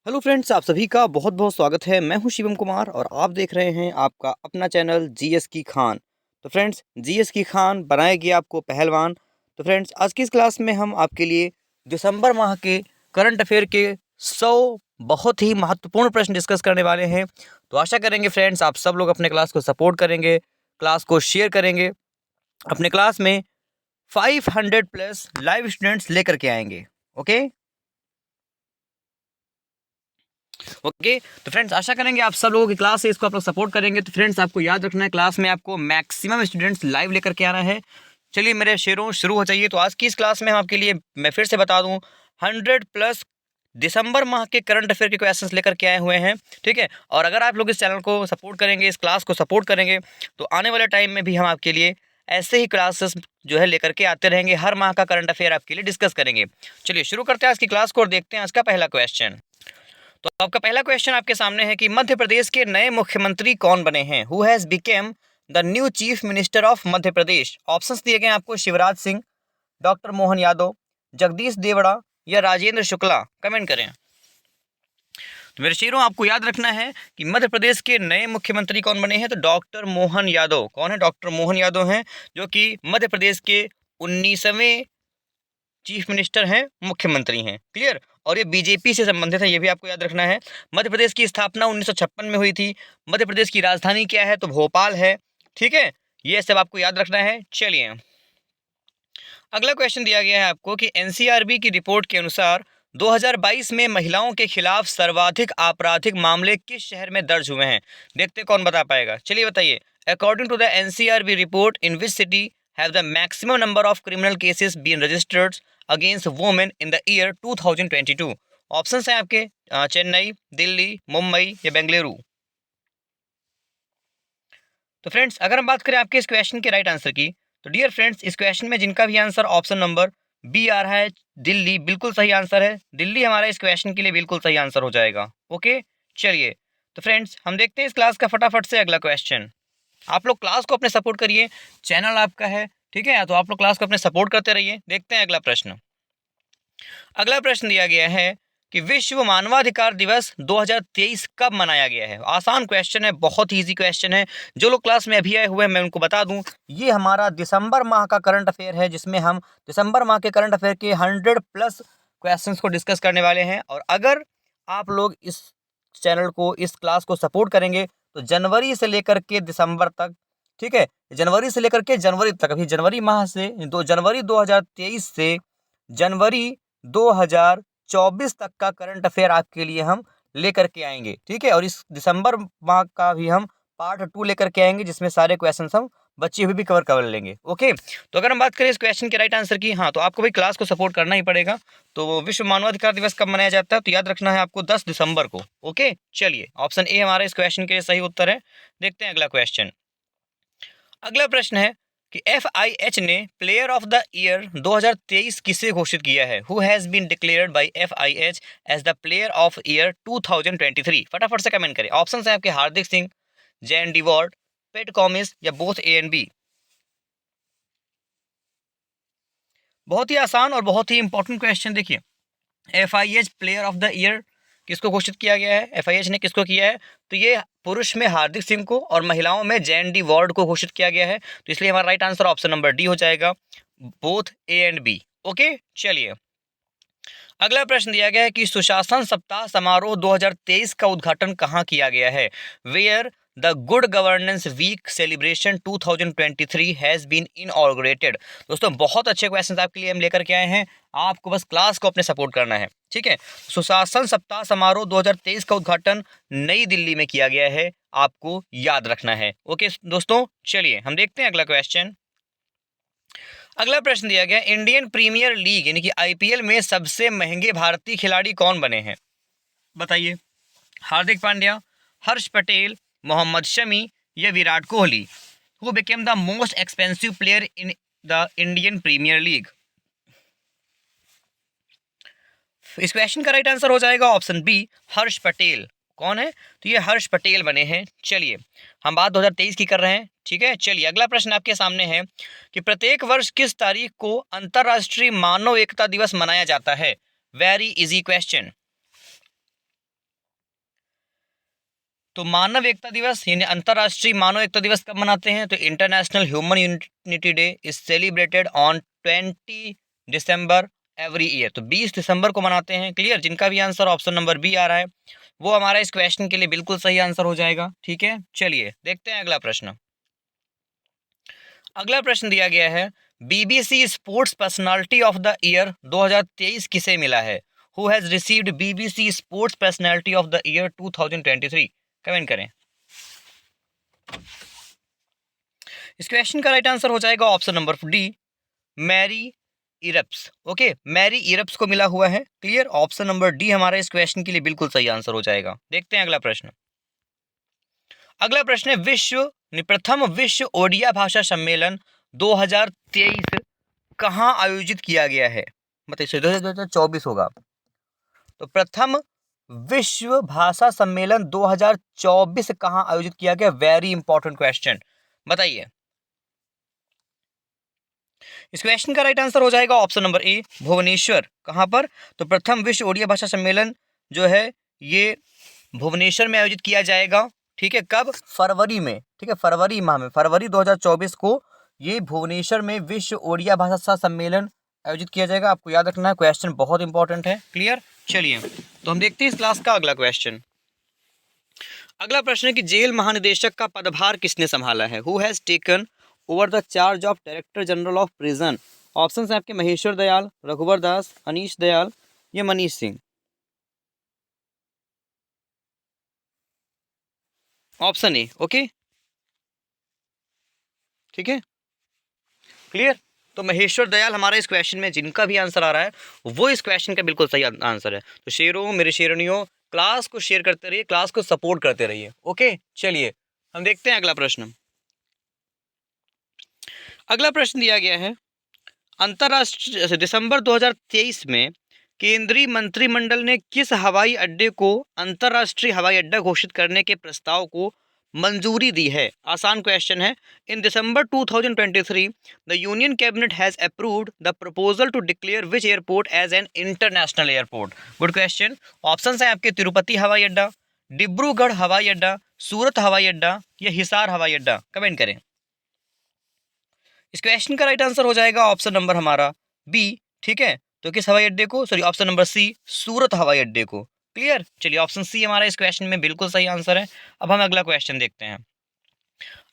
Hello friends, आप सभी का बहुत बहुत स्वागत है। मैं हूं शिवम कुमार और आप देख रहे हैं आपका अपना चैनल जीएस की खान। तो फ्रेंड्स, जीएस की खान बनाएगी आपको पहलवान। तो फ्रेंड्स, आज की इस क्लास में हम आपके लिए दिसंबर माह के करंट अफेयर के 100 बहुत ही महत्वपूर्ण प्रश्न डिस्कस करने वाले हैं। तो आशा करेंगे फ्रेंड्स आप सब लोग अपने क्लास को सपोर्ट करेंगे, क्लास को शेयर करेंगे, अपने क्लास में 500 प्लस लाइव स्टूडेंट्स लेकर के आएंगे। Okay okay. तो फ्रेंड्स, आशा करेंगे आप सब लोगों की क्लास है इसको आप लोग सपोर्ट करेंगे। तो फ्रेंड्स, आपको याद रखना है क्लास में आपको मैक्सिमम स्टूडेंट्स लाइव लेकर के आना है। चलिए मेरे शेरों शुरू हो जाइए। तो आज की इस क्लास में हम आपके लिए, मैं फिर से बता दूं, 100 प्लस दिसंबर माह के करंट अफेयर के क्वेश्चंस लेकर के आए हुए हैं। ठीक है, और अगर आप लोग इस चैनल को सपोर्ट करेंगे, इस क्लास को सपोर्ट करेंगे, तो आने वाले टाइम में भी हम आपके लिए ऐसे ही क्लासेस जो है लेकर के आते रहेंगे। हर माह का करंट अफेयर आपके लिए डिस्कस करेंगे। चलिए शुरू करते हैं आज की क्लास को और देखते हैं आज का पहला क्वेश्चन। तो आपका पहला क्वेश्चन आपके सामने है कि मध्य प्रदेश के नए मुख्यमंत्री कौन बने हैं? Who has became the new chief minister of Madhya Pradesh? Options दिए गए हैं आपको: शिवराज सिंह, डॉक्टर मोहन यादव, जगदीश देवड़ा या राजेंद्र शुक्ला। कमेंट करें। तो मेरे शेरों, आपको याद रखना है कि मध्य प्रदेश के नए मुख्यमंत्री कौन बने हैं। तो डॉक्टर मोहन यादव। कौन है? डॉक्टर मोहन यादव हैं, जो कि मध्य प्रदेश के 19वें चीफ मिनिस्टर हैं, मुख्यमंत्री हैं। क्लियर? और ये बीजेपी से संबंधित है, ये भी आपको याद रखना है। मध्य प्रदेश की स्थापना 1956 में हुई थी। मध्य प्रदेश की राजधानी क्या है? तो भोपाल है। ठीक है, ये सब आपको याद रखना है। चलिए अगला क्वेश्चन दिया गया है आपको कि एनसीआरबी की रिपोर्ट के अनुसार 2022 में महिलाओं के खिलाफ सर्वाधिक आपराधिक मामले किस शहर में दर्ज हुए हैं? देखते कौन बता पाएगा। चलिए बताइए। According to the NCRB report, in which city have the maximum number of criminal cases been registered against women in the year 2022? Options हैं आपके: चेन्नई, दिल्ली, मुंबई या बेंगलुरु। तो फ्रेंड्स, अगर हम बात करें आपके इस क्वेश्चन के राइट आंसर की, तो डियर फ्रेंड्स, इस क्वेश्चन में जिनका भी आंसर ऑप्शन नंबर बी आ रहा है, दिल्ली, बिल्कुल सही आंसर है। दिल्ली हमारा इस क्वेश्चन के लिए बिल्कुल सही आंसर हो जाएगा। ओके, चलिए तो फ्रेंड्स, हम देखते हैं इस क्लास का फटाफट से अगला क्वेश्चन। आप लोग क्लास को अपने सपोर्ट करिए, चैनल आपका है। ठीक है, तो आप लोग क्लास को अपने सपोर्ट करते रहिए। देखते हैं अगला प्रश्न। अगला प्रश्न दिया गया है कि विश्व मानवाधिकार दिवस 2023 कब मनाया गया है? आसान क्वेश्चन है, बहुत ही इजी क्वेश्चन है। जो लोग क्लास में अभी आए हुए हैं, मैं उनको बता दूं, ये हमारा दिसंबर माह का करंट अफेयर है, जिसमें हम दिसंबर माह के करंट अफेयर के 100 प्लस क्वेश्चंस को डिस्कस करने वाले हैं। और अगर आप लोग इस चैनल को, इस क्लास को सपोर्ट करेंगे, तो जनवरी से लेकर के दिसंबर तक, ठीक है, जनवरी से लेकर के जनवरी तक, अभी जनवरी माह से जनवरी 2023 से जनवरी 2024 तक का करंट अफेयर आपके लिए हम लेकर के आएंगे। ठीक है, और इस दिसंबर माह का भी हम पार्ट 2 लेकर के आएंगे, जिसमें सारे क्वेश्चन हम बचे हुए भी कवर कर लेंगे। ओके, तो अगर हम बात करें इस क्वेश्चन के राइट आंसर की, हाँ, तो आपको भी क्लास को सपोर्ट करना ही पड़ेगा। तो विश्व मानवाधिकार दिवस कब मनाया जाता है? तो याद रखना है आपको 10 दिसंबर को। ओके, चलिए ऑप्शन ए हमारा इस क्वेश्चन के लिए सही उत्तर है। देखते हैं अगला क्वेश्चन। अगला प्रश्न है कि एफआईएच ने प्लेयर ऑफ द ईयर 2023 किसे घोषित किया है? Who has been declared by FIH as the player of year 2023? फटाफट से कमेंट करें। ऑप्शंस हैं आपके: हार्दिक सिंह, जैन डिवॉर्ड, पेट कॉमिंस या बोथ ए एंड बी। बहुत ही आसान और बहुत ही इंपॉर्टेंट क्वेश्चन। देखिए, FIH player of the year किसको घोषित किया गया है? एफआईएच ने किसको किया है? तो ये पुरुष में हार्दिक सिंह को और महिलाओं में जैन डी वॉर्ड को घोषित किया गया है। तो इसलिए हमारा right answer option number D हो जाएगा, both A and B. Okay, चलिए अगला प्रश्न दिया गया है कि सुशासन सप्ताह समारोह 2023 का उद्घाटन कहाँ किया गया है? Where the good governance week celebration 2023 has been inaugurated. दोस्तों, बहुत अच्छे क्वेश्चन आपके लिए हम लेकर के आए हैं। आपको बस क्लास को अपने सपोर्ट करना है। ठीक है, सुशासन सप्ताह समारोह 2023 का उद्घाटन नई दिल्ली में किया गया है, आपको याद रखना है। ओके दोस्तों, चलिए हम देखते हैं अगला क्वेश्चन। अगला प्रश्न दिया गया, इंडियन प्रीमियर लीग यानी कि आईपीएल में सबसे महंगे भारतीय खिलाड़ी कौन बने हैं? बताइए। हार्दिक पांड्या, हर्ष पटेल, मोहम्मद शमी या Virat Kohli? Who became the most expensive player in the Indian premier league? इस क्वेश्चन का राइट आंसर हो जाएगा ऑप्शन बी, हर्ष पटेल। कौन है? तो ये हर्ष पटेल बने हैं। चलिए हम बात 2023 की कर रहे हैं। ठीक है, चलिए अगला प्रश्न आपके सामने है कि प्रत्येक वर्ष किस तारीख को अंतर्राष्ट्रीय मानव एकता दिवस मनाया जाता है? Very easy question. तो मानव एकता दिवस यानी अंतर्राष्ट्रीय मानव एकता दिवस कब मनाते हैं? तो international human unity day is celebrated on 20 December every year. तो 20 दिसंबर को मनाते हैं। क्लियर? जिनका भी आंसर ऑप्शन नंबर बी आ रहा है वो हमारा इस क्वेश्चन के लिए बिल्कुल सही आंसर हो जाएगा। ठीक है, चलिए देखते हैं अगला प्रश्न। अगला प्रश्न दिया गया है, BBC sports personality of the year 2023 किसे मिला है? Who has received BBC sports personality of the year 2023? Comment करें। इस क्वेश्चन का राइट आंसर हो जाएगा option number D, Mary Earps. Okay, Mary Earps को मिला हुआ है। क्लियर? ऑप्शन नंबर डी हमारा इस क्वेश्चन के लिए बिल्कुल सही आंसर हो जाएगा। देखते हैं अगला प्रश्न। अगला प्रश्न है, प्रथम विश्व ओडिया भाषा सम्मेलन 2023 कहाँ आयोजित किया गया है? बताइए, 2024 होगा। तो प्रथम विश्व भाषा सम्मेलन 2024 कहाँ आयोजित किया गया? वेरी इंपॉर्टेंट क्वेश्चन, बताइए। इस क्वेश्चन का राइट आंसर हो जाएगा ऑप्शन नंबर ए, भुवनेश्वर। कहाँ पर? तो प्रथम विश्व ओडिया भाषा सम्मेलन जो है ये भुवनेश्वर में आयोजित किया जाएगा। ठीक है, कब? फरवरी में। ठीक है, फरवरी माह में, फरवरी 2024 को ये भुवनेश्वर में विश्व ओडिया भाषा सम्मेलन आयोजित किया जाएगा। आपको याद रखना है, क्वेश्चन बहुत इंपॉर्टेंट है। क्लियर? चलिए तो हम देखते हैं इस क्लास का अगला क्वेश्चन। अगला प्रश्न है कि जेल महानिदेशक का पदभार किसने संभाला है? Who has taken over the charge of director general of prison? Option है आपके महेश्वर दयाल, रघुवर दास, अनीश दयाल या Manish Singh. Option A. Okay, ठीक है, क्लियर? तो महेश्वर दयाल हमारा इस क्वेश्चन में जिनका भी आंसर आ रहा है वो इस क्वेश्चन का बिल्कुल सही आंसर है। तो शेरों, मेरे शेरनियों, क्लास को शेयर करते रहिए, क्लास को सपोर्ट करते रहिए। ओके, चलिए हम देखते हैं अगला प्रश्न। अगला प्रश्न दिया गया है, अंतरराष्ट्रीय दिसंबर 2023 में केंद्रीय मंत्रिमंडल ने किस हवाई अड्डे को अंतरराष्ट्रीय हवाई अड्डा घोषित करने के प्रस्ताव को मंजूरी दी है? आसान क्वेश्चन है। In December 2023 the union cabinet has approved the proposal to declare which airport as an international airport? Good question. Options हैं आपके तिरुपति हवाई अड्डा, डिब्रूगढ़ हवाई अड्डा, सूरत हवाई अड्डा या हिसार हवाई अड्डा। कमेंट करें। इस क्वेश्चन का राइट आंसर हो जाएगा ऑप्शन नंबर हमारा बी। ठीक है, तो किस हवाई अड्डे को? सॉरी, ऑप्शन नंबर सी, सूरत हवाई अड्डे को। क्लियर? चलिए ऑप्शन सी हमारा इस क्वेश्चन में बिल्कुल सही आंसर है। अब हम अगला क्वेश्चन देखते हैं।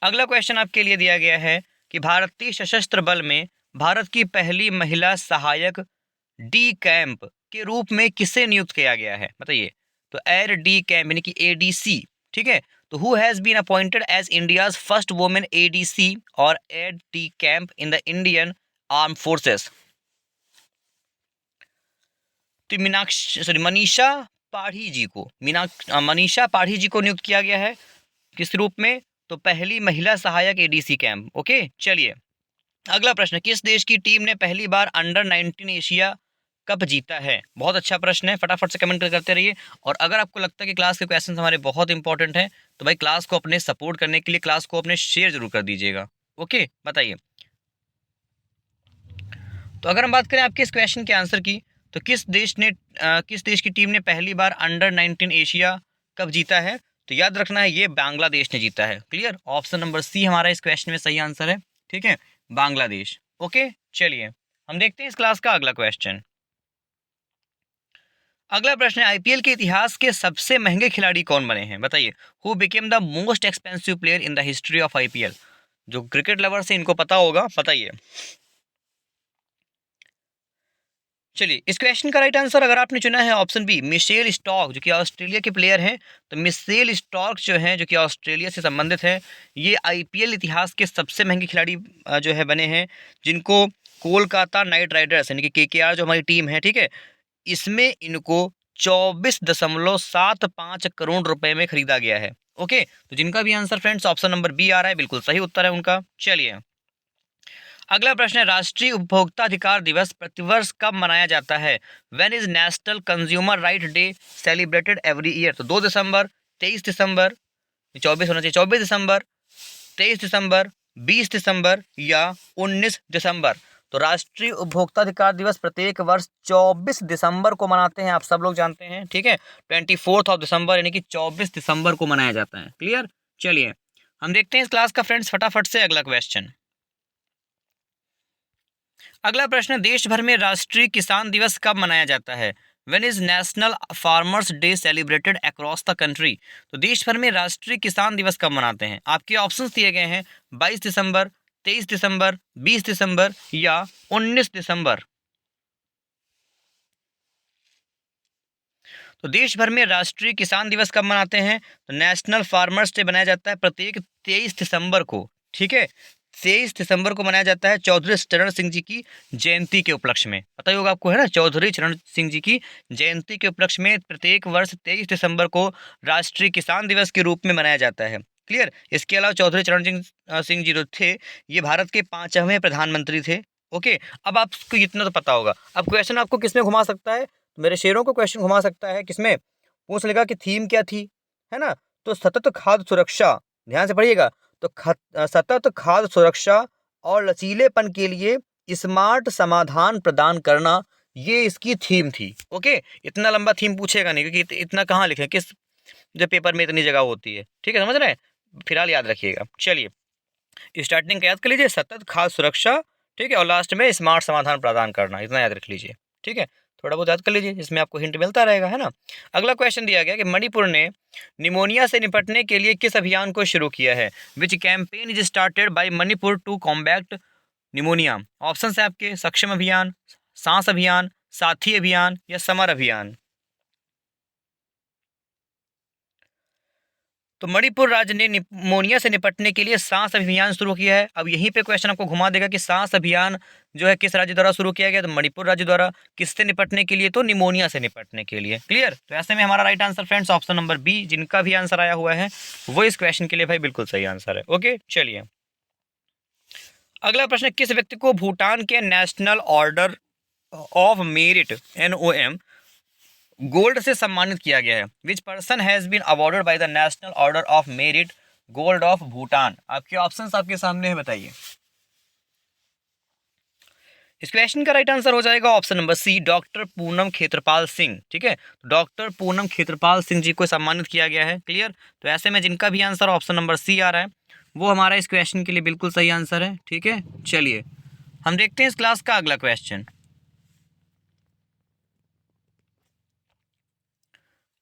अगला क्वेश्चन आपके लिए दिया गया है कि भारतीय सशस्त्र बल में भारत की पहली महिला सहायक डी कैंप के रूप में किसे नियुक्त किया गया है? बताइए। तो एयर डी कैंप यानी कि एडीसी। ठीक है, तो who has been appointed as India's first women ADC और aide de camp in the Indian arm forces? तो मनीषा पाढ़ी जी को मनीषा पाढ़ी जी को नियुक्त किया गया है किस रूप में? तो पहली महिला सहायक एडीसी कैंप। ओके, चलिए अगला प्रश्न, किस देश की टीम ने पहली बार अंडर 19 एशिया कप जीता है? बहुत अच्छा प्रश्न है, फटाफट से कमेंट करते रहिए। और अगर आपको लगता है कि क्लास के क्वेश्चन हमारे बहुत इंपॉर्टेंट हैं तो भाई क्लास को अपने सपोर्ट करने के लिए क्लास को अपने शेयर जरूर कर दीजिएगा। ओके, बताइए। तो अगर हम बात करें आपके इस क्वेश्चन के आंसर की, तो किस देश की टीम ने पहली बार अंडर 19 एशिया कप जीता है? तो याद रखना है ये बांग्लादेश ने जीता है। क्लियर? ऑप्शन नंबर सी हमारा इस क्वेश्चन में सही आंसर है। ठीक है, बांग्लादेश। ओके, चलिए हम देखते हैं इस क्लास का अगला क्वेश्चन। अगला प्रश्न है, आईपीएल के इतिहास के सबसे महंगे खिलाड़ी कौन बने हैं? बताइए। Who became the most expensive player in the history of IPL? जो क्रिकेट लवर्स हैं इनको पता होगा, बताइए। चलिए इस क्वेश्चन का राइट आंसर अगर आपने चुना है ऑप्शन बी, मिशेल स्टॉक, जो कि ऑस्ट्रेलिया के प्लेयर हैं। तो मिशेल स्टॉक जो हैं, जो कि ऑस्ट्रेलिया से संबंधित है, ये आईपीएल इतिहास के सबसे महंगे खिलाड़ी जो है बने हैं, जिनको कोलकाता नाइट राइडर्स यानी कि केकेआर जो हमारी टीम है, ठीक है, इसमें इनको 24.75 करोड़ रुपए में खरीदा गया है। ओके, तो जिनका भी answer friends option number B आ रहा है बिल्कुल सही उत्तर है उनका। चलिए अगला प्रश्न है, राष्ट्रीय उपभोक्ता अधिकार दिवस प्रतिवर्ष कब मनाया जाता है? When is national consumer right day celebrated every year? तो 2 दिसंबर, 23 दिसंबर, 24 होना चाहिए, 24 दिसंबर, 23 दिसंबर, 20 दिसंबर या 19 दिसंबर। तो राष्ट्रीय उपभोक्ता अधिकार दिवस प्रत्येक वर्ष 24 दिसंबर को मनाते हैं, आप सब लोग जानते हैं, ठीक है। 24 दिसंबर यानी कि 24 दिसंबर को मनाया जाता है। क्लियर। चलिए हम देखते हैं इस क्लास का फ्रेंड्स फटाफट से अगला क्वेश्चन। अगला प्रश्न, देश भर में राष्ट्रीय किसान दिवस कब मनाया जाता है? When is national farmers day celebrated across the country? तो देश भर में राष्ट्रीय किसान दिवस कब मनाते हैं? आपके ऑप्शंस दिए गए हैं 22 दिसंबर, 23 दिसंबर, 20 दिसंबर या 19 दिसंबर। तो देश भर में राष्ट्रीय किसान दिवस कब मनाते हैं? तो नेशनल फार्मर्स डे बनाया जाता है प्रत्येक 23 दिसंबर को, ठीक है। 23 दिसंबर को मनाया जाता है चौधरी चरण सिंह जी की जयंती के उपलक्ष्य में। पता ही होगा आपको, है ना, चौधरी चरण सिंह जी की जयंती के उपलक्ष्य में प्रत्येक वर्ष 23 दिसंबर को राष्ट्रीय किसान दिवस के रूप में मनाया जाता है। क्लियर। इसके अलावा चौधरी चरण सिंह जी जो थे, ये भारत के 5वें प्रधानमंत्री थे। ओके, अब आपको इतना तो पता होगा। अब क्वेश्चन आपको किसमें घुमा सकता है? तो मेरे शेरों को क्वेश्चन घुमा सकता है किसमें? पूछ लेगा कि थीम क्या थी, है ना। तो सतत खाद्य सुरक्षा, ध्यान से पढ़िएगा। तो सतत खाद्य सुरक्षा और लचीलेपन के लिए स्मार्ट समाधान प्रदान करना, ये इसकी थीम थी। ओके, इतना लंबा थीम पूछेगा नहीं, क्योंकि इतना कहाँ लिखे किस जो पेपर में इतनी जगह होती है, ठीक है, समझ रहे हैं। फिलहाल याद रखिएगा। चलिए स्टार्टिंग का याद कर लीजिए, सतत खाद्य सुरक्षा, ठीक है, और लास्ट में स्मार्ट समाधान प्रदान करना, इतना याद रख लीजिए, ठीक है। थोड़ा बहुत याद कर लीजिए, इसमें आपको हिंट मिलता रहेगा, है ना। अगला क्वेश्चन दिया गया कि मणिपुर ने निमोनिया से निपटने के लिए किस अभियान को शुरू किया है? Which campaign is started by Manipur to combat pneumonia? Option है आपके सक्षम अभियान, सांस अभियान, साथी अभियान या समर अभियान। तो मणिपुर राज्य ने निमोनिया से निपटने के लिए सांस अभियान शुरू किया है। अब यहीं पे क्वेश्चन आपको घुमा देगा कि सांस अभियान जो है किस राज्य द्वारा शुरू किया गया? तो मणिपुर राज्य द्वारा। किससे निपटने के लिए? तो निमोनिया से निपटने के लिए। क्लियर। तो ऐसे में हमारा right answer friends option number B, जिनका भी आंसर आया हुआ है वो इस क्वेश्चन के लिए भाई बिल्कुल सही आंसर है। ओके, चलिए अगला प्रश्न, किस व्यक्ति को भूटान के national order of merit NOM gold से सम्मानित किया गया है? Which person has been awarded by the national order of merit gold of Bhutan? आपके ऑप्शंस आपके सामने है, बताइए। इस क्वेश्चन का राइट आंसर हो जाएगा option number C, doctor Poonam Khetrapal Singh, ठीक है। डॉक्टर पूनम खेत्रपाल सिंह जी को सम्मानित किया गया है। क्लियर। तो ऐसे में जिनका भी आंसर ऑप्शन नंबर सी आ रहा है वो हमारा इस क्वेश्चन के लिए बिल्कुल सही आंसर है, ठीक है। चलिए हम देखते हैं इस क्लास का अगला क्वेश्चन।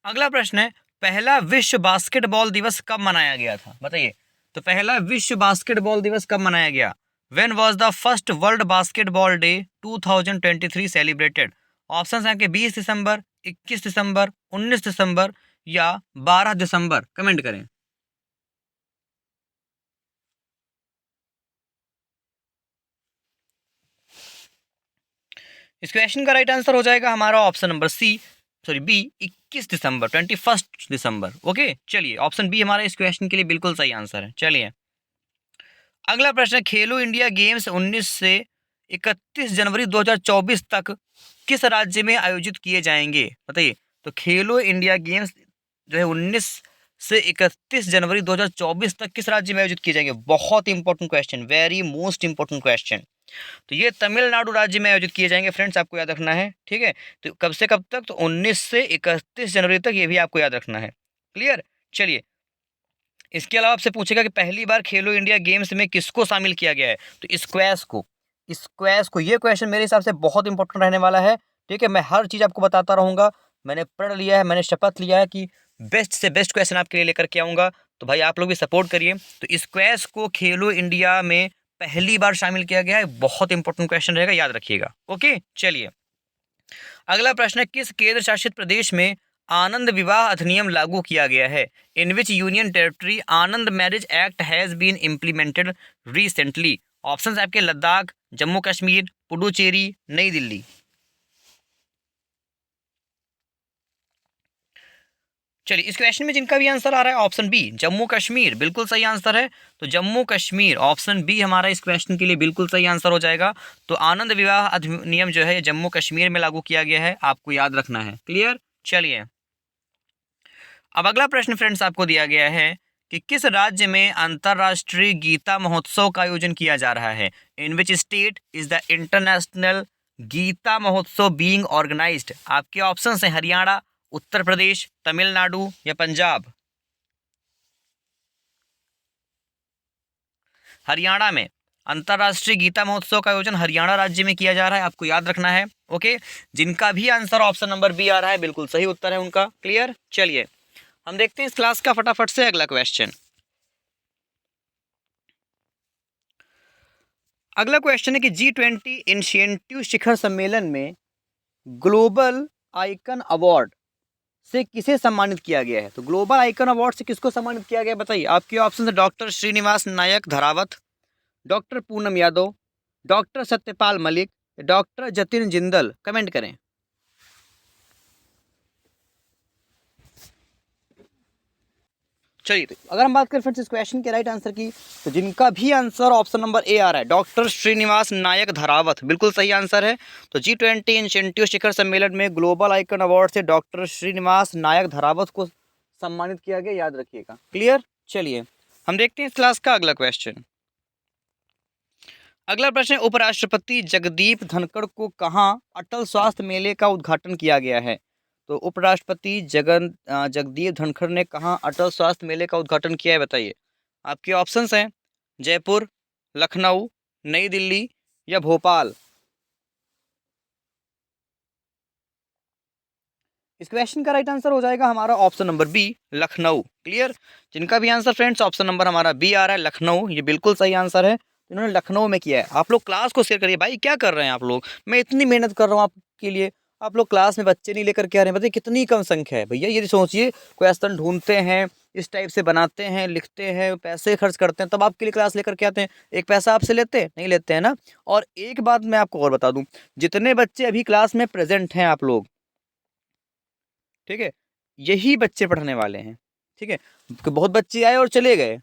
अगला प्रश्न है, पहला विश्व बास्केटबॉल दिवस कब मनाया गया था? बताइए। तो पहला विश्व बास्केटबॉल दिवस कब मनाया गया? When was the first world basketball day 2023 celebrated? Options हैं कि 20 दिसंबर, 21 दिसंबर, 19 दिसंबर या 12 दिसंबर। कमेंट करें। इस क्वेश्चन का राइट आंसर हो जाएगा हमारा option number C, sorry B, 21 दिसंबर, 21 दिसंबर। ओके, चलिए ऑप्शन बी हमारा इस क्वेश्चन के लिए बिल्कुल सही आंसर है। चलिए अगला प्रश्न, खेलो इंडिया गेम्स 19 से 31 जनवरी 2024 तक किस राज्य में आयोजित किए जाएंगे? बताइए। तो खेलो इंडिया गेम्स जो है 19 से 31 जनवरी 2024 तक किस राज्य में आयोजित किए जाएंगे? बहुत important question, very most important question. तो ये तमिलनाडु राज्य में आयोजित किए जाएंगे फ्रेंड्स, आपको याद रखना है, ठीक है। तो कब से कब तक? तो 19 से 31 जनवरी तक, ये भी आपको याद रखना है। क्लियर। चलिए इसके अलावा आपसे पूछेगा कि पहली बार खेलो इंडिया गेम्स में किसको शामिल किया गया है? तो स्क्वैश को, स्क्वैश को। ये क्वेश्चन मेरे हिसाब से बहुत इंपॉर्टेंट रहने वाला है, ठीक है। मैं हर चीज़ आपको बताता रहूँगा, मैंने पढ़ लिया है, मैंने शपथ लिया है कि बेस्ट से बेस्ट क्वेश्चन आपके लिए लेकर के आऊँगा। तो भाई आप लोग भी सपोर्ट करिए। तो स्क्वैश को खेलो इंडिया में पहली बार शामिल किया गया है, बहुत इंपॉर्टेंट क्वेश्चन रहेगा, याद रखिएगा। ओके, चलिए अगला प्रश्न है, किस केंद्र शासित प्रदेश में आनंद विवाह अधिनियम लागू किया गया है? In which union territory Anand marriage act has been implemented recently? Options आपके लद्दाख, जम्मू कश्मीर, पुडुचेरी, नई दिल्ली। चलिए इस क्वेश्चन में जिनका भी आंसर आ रहा है ऑप्शन बी, जम्मू कश्मीर, बिल्कुल सही आंसर है। तो जम्मू कश्मीर, ऑप्शन बी हमारा इस क्वेश्चन के लिए बिल्कुल सही आंसर हो जाएगा। तो आनंद विवाह अधिनियम जो है जम्मू कश्मीर में लागू किया गया है, आपको याद रखना है। क्लियर। चलिए अब अगला प्रश्न फ्रेंड्स आपको दिया गया है कि किस राज्य में अंतर्राष्ट्रीय गीता महोत्सव का आयोजन किया जा रहा है? In which state is the international Gita Mahotsav being organised? आपके ऑप्शन हैं हरियाणा, उत्तर प्रदेश, तमिलनाडु या पंजाब। हरियाणा में अंतर्राष्ट्रीय गीता महोत्सव का आयोजन हरियाणा राज्य में किया जा रहा है, आपको याद रखना है। ओके, जिनका भी आंसर ऑप्शन नंबर बी आ रहा है बिल्कुल सही उत्तर है उनका। क्लियर, चलिए हम देखते हैं इस क्लास का फटाफट से अगला क्वेश्चन। अगला क्वेश्चन है कि G20 इनिशिएटिव शिखर सम्मेलन में ग्लोबल आइकन अवार्ड से किसे सम्मानित किया गया है? तो ग्लोबल आइकन अवार्ड से किसको सम्मानित किया गया बताइए। आपके ऑप्शन है doctor Srinivas Nayak Dharavath, doctor Poonam Yadav, doctor Satyapal Malik, doctor Jatin Jindal. Comment करें। चलिए, तो अगर हम बात करें फ्रेंड्स इस क्वेश्चन के राइट आंसर की, तो जिनका भी आंसर ऑप्शन नंबर ए आ रहा है डॉक्टर श्रीनिवास नायक धरावत, बिल्कुल सही आंसर है। तो G20 इनिशिएटिव शिखर सम्मेलन में ग्लोबल आइकन अवार्ड से डॉक्टर श्रीनिवास नायक धरावत को सम्मानित किया गया, याद रखिएगा। क्लियर, चलिए हम देखते हैं इस क्लास का अगला क्वेश्चन। अगला प्रश्न, उपराष्ट्रपति जगदीप धनखड़ को कहाँ अटल स्वास्थ्य मेले का उद्घाटन किया गया है? तो उपराष्ट्रपति जगदीप धनखड़ ने कहाँ अटल स्वास्थ्य मेले का उद्घाटन किया है बताइए। आपके ऑप्शंस हैं जयपुर, लखनऊ, नई दिल्ली या भोपाल। इस क्वेश्चन का राइट आंसर हो जाएगा हमारा option number B, Lucknow. Clear, जिनका भी आंसर फ्रेंड्स ऑप्शन नंबर हमारा बी आ रहा है लखनऊ, ये बिल्कुल सही आंसर है। इन्होंने लखनऊ में किया है। आप लोग क्लास को शेयर करिए भाई, क्या कर रहे हैं आप लोग? मैं इतनी मेहनत कर रहा हूँ आपके लिए, आप लोग क्लास में बच्चे नहीं लेकर के आ रहे हैं। बताइए कितनी कम संख्या है भैया। ये सोचिए, क्वेश्चन ढूंढते हैं, इस टाइप से बनाते हैं, लिखते हैं, पैसे खर्च करते हैं, तब आपके लिए क्लास लेकर के आते हैं। एक पैसा आपसे लेते नहीं लेते हैं ना। और एक बात मैं आपको और बता दूं, जितने बच्चे अभी क्लास में प्रेजेंट हैं आप लोग, ठीक है, यही बच्चे पढ़ने वाले हैं। ठीक है, बहुत बच्चे आए और चले गए,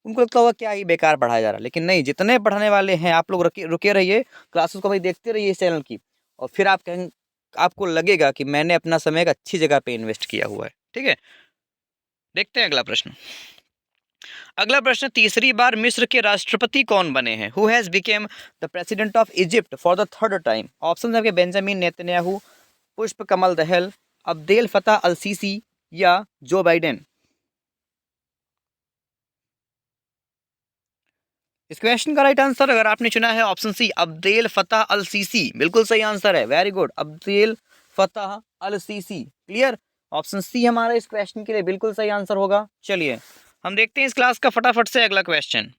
उनको लगता होगा क्या ही बेकार पढ़ाया जा रहा है, लेकिन नहीं, जितने पढ़ने वाले हैं आप लोग रुके रुके रहिए, क्लासेस को भाई देखते रहिए इस चैनल की, और फिर आप कहेंगे, आपको लगेगा कि मैंने अपना समय एक अच्छी जगह पे इन्वेस्ट किया हुआ है। ठीक है, देखते हैं अगला प्रश्न। अगला प्रश्न, तीसरी बार मिस्र के राष्ट्रपति कौन बने हैं? Who has became the president of Egypt for the third time? Option है बेंजामिन नेतन्याहू, पुष्प कमल दहल, अब्देल फतेह अल सीसी या जो बाइडेन। इस क्वेश्चन का राइट आंसर अगर आपने चुना है ऑप्शन सी, अब्देल फतेह अल सीसी, बिल्कुल सही आंसर है। वेरी गुड, अब्देल फतेह अल सीसी। क्लियर, ऑप्शन सी हमारा इस क्वेश्चन के लिए बिल्कुल सही आंसर होगा। चलिए हम देखते हैं इस क्लास का फटाफट से अगला क्वेश्चन।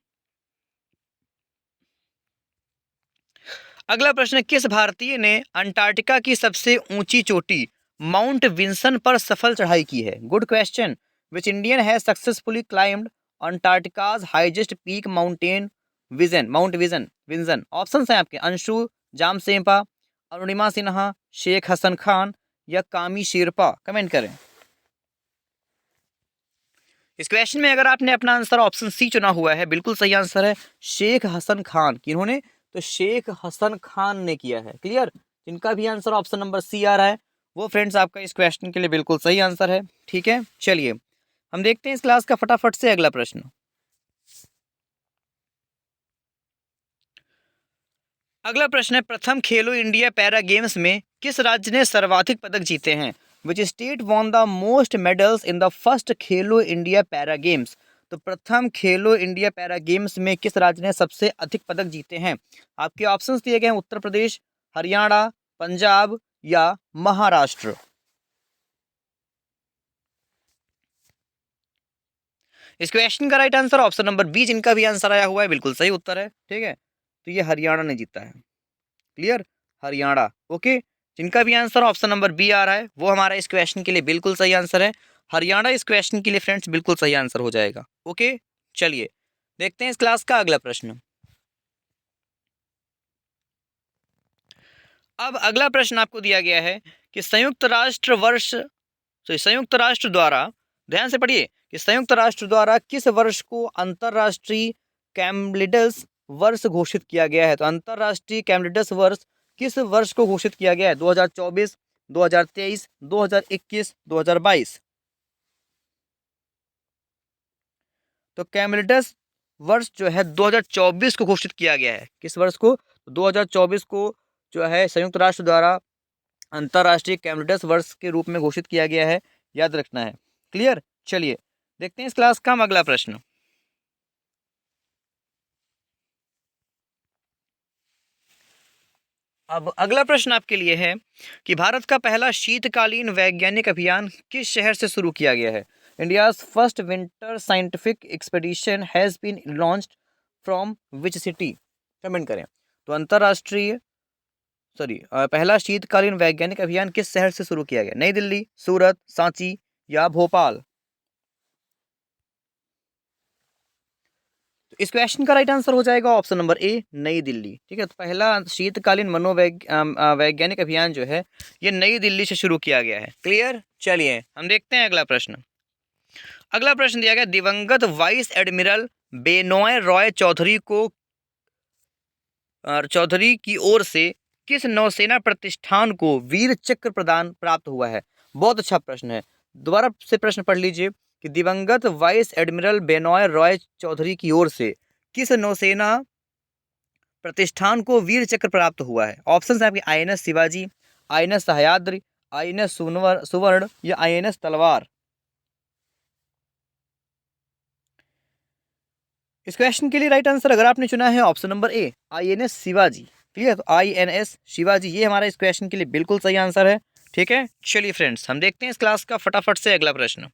अगला प्रश्न, किस भारतीय ने अंटार्कटिका की सबसे ऊंची चोटी माउंट विंसन पर सफल चढ़ाई की है? Good question. Which Indian has successfully climbed Antarctica's highest peak Mount Vinson. Options हैं आपके अंशु जामसेपा, अरुणिमा सिन्हा, शेख हसन खान या कामी शेरपा। कमेंट करें। इस क्वेश्चन में अगर आपने अपना आंसर ऑप्शन सी चुना हुआ है, बिल्कुल सही आंसर है शेख हसन खान। किन्होंने? तो शेख हसन खान ने किया है। क्लियर, जिनका भी आंसर ऑप्शन नंबर सी आ रहा है वो फ्रेंड्स आपका इस क्वेश्चन के लिए बिल्कुल सही आंसर है। ठीक है, चलिए हम देखते हैं इस क्लास का फटाफट से अगला प्रश्न। अगला प्रश्न है, प्रथम खेलो इंडिया पैरा गेम्स में किस राज्य ने सर्वाधिक पदक जीते हैं? Which state won the most medals in the first Khelo India para games? तो प्रथम खेलो इंडिया पैरा गेम्स में किस राज्य ने सबसे अधिक पदक जीते हैं? आपके ऑप्शंस दिए गए हैं उत्तर प्रदेश, हरियाणा, पंजाब या महाराष्ट्र। इस क्वेश्चन का right answer option number B, जिनका भी आंसर आया हुआ है बिल्कुल सही उत्तर है। ठीक है, तो ये हरियाणा ने जीता है। क्लियर, हरियाणा। ओके, जिनका भी आंसर ऑप्शन नंबर बी आ रहा है वो हमारा इस क्वेश्चन के लिए बिल्कुल सही आंसर है। हरियाणा इस क्वेश्चन के लिए फ्रेंड्स बिल्कुल सही आंसर हो जाएगा। ओके, चलिए देखते हैं इस क्लास का अगला प्रश्न। अब अगला प्रश्न आपको दिया गया है कि संयुक्त राष्ट्र द्वारा, ध्यान से पढ़िए, कि संयुक्त राष्ट्र द्वारा किस वर्ष को अंतरराष्ट्रीय कैम्बलिडस वर्ष घोषित किया गया है? तो अंतरराष्ट्रीय कैम्बलिडस वर्ष किस वर्ष को घोषित किया गया है? 2024, 2023, 2021, 2022। तो कैमिलिटस वर्ष जो है 2024 को घोषित किया गया है। किस वर्ष को? 2024 को जो है संयुक्त राष्ट्र द्वारा अंतर्राष्ट्रीय कैमिलिटस वर्ष के रूप में घोषित किया गया है, याद रखना है। क्लियर? चलिए देखते हैं इस क्लास का हम अगला प्रश्न। अब अगला प्रश्न आपके लिए है कि भारत का पहला शीतकालीन वैज्ञानिक अभियान किस शहर से शुरू किया गया है? India's first winter scientific expedition has been launched from which city? Comment करें। तो पहला शीतकालीन वैज्ञानिक अभियान किस शहर से शुरू किया गया? नई दिल्ली, सूरत, सांची या भोपाल? तो इस क्वेश्चन का राइट आंसर हो जाएगा ऑप्शन नंबर ए, नई दिल्ली। ठीक है, तो पहला शीतकालीन वैज्ञानिक अभियान जो है ये नई दिल्ली से शुरू किया गया है। क्लियर? चलिए हम देखते हैं अगला प्रश्न। अगला प्रश्न दिया गया, दिवंगत वाइस एडमिरल बेनॉय रॉय चौधरी की ओर से किस नौसेना प्रतिष्ठान को वीर चक्र प्रदान प्राप्त हुआ है? बहुत अच्छा प्रश्न है, दोबारा से प्रश्न पढ़ लीजिए कि दिवंगत वाइस एडमिरल बेनॉय रॉय चौधरी की ओर से किस नौसेना प्रतिष्ठान को वीर चक्र प्राप्त हुआ है? ऑप्शन है आपके INS Shivaji, INS Sahyadri, INS सुवर्ण या आईएनएस तलवार। इस क्वेश्चन के लिए राइट आंसर अगर आपने चुना है ऑप्शन नंबर ए, आईएनएस शिवाजी। क्लियर? तो आईएनएस शिवाजी ये हमारा इस क्वेश्चन के लिए बिल्कुल सही आंसर है। ठीक है, चलिए फ्रेंड्स हम देखते हैं इस क्लास का फटाफट से अगला प्रश्न।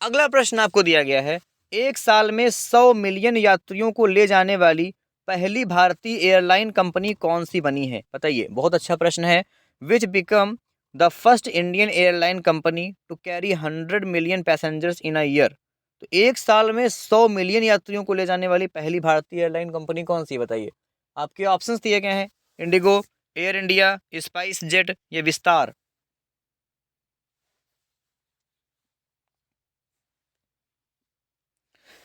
अगला प्रश्न आपको दिया गया है, एक साल में 100 मिलियन यात्रियों को ले जाने वाली पहली भारतीय एयरलाइन कंपनी कौन सी बनी है? बताइए, बहुत अच्छा प्रश्न है। Which become the first Indian airline company to carry 100 million passengers in a year? तो एक साल में 100 मिलियन यात्रियों को ले जाने वाली पहली भारतीय एयरलाइन कंपनी कौन सी है? बताइए। आपके ऑप्शंस दिए गए हैं, Indigo, air India, spice jet या विस्तार।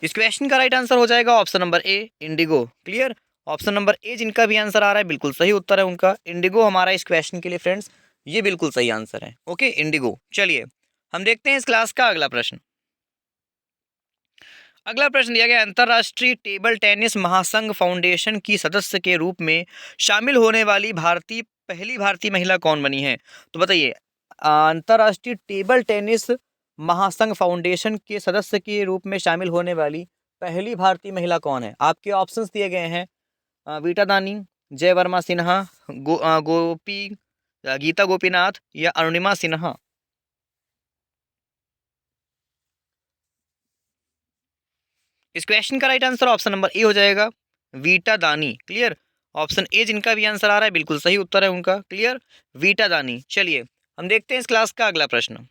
इस क्वेश्चन का राइट आंसर हो जाएगा ऑप्शन नंबर ए, इंडिगो। क्लियर? ऑप्शन नंबर ए जिनका भी आंसर आ रहा है बिल्कुल सही उत्तर है उनका। इंडिगो हमारा इस क्वेश्चन के लिए फ्रेंड्स ये बिल्कुल सही आंसर है। Okay, Indigo. चलिए हम देखते हैं इस क्लास का अगला प्रश्न। अगला प्रश्न दिया गया, अंतर्राष्ट्रीय टेबल टेनिस महासंघ फाउंडेशन की सदस्य के रूप में शामिल होने वाली पहली भारतीय महिला कौन बनी है? तो बताइए, अंतर्राष्ट्रीय टेबल टेनिस महासंघ फाउंडेशन के सदस्य के रूप में शामिल होने वाली पहली भारतीय महिला कौन है? आपके ऑप्शंस दिए गए हैं, वीटा दानी, जय वर्मा सिन्हा, गीता गोपीनाथ या अरुणिमा सिन्हा। इस क्वेश्चन का राइट आंसर ऑप्शन नंबर ए हो जाएगा, वीटा दानी। क्लियर? ऑप्शन ए जिनका भी आंसर आ रहा है बिल्कुल सही उत्तर है उनका। क्लियर? वीटा दानी। चलिए हम देखते हैं इस क्लास का अगला प्रश्न।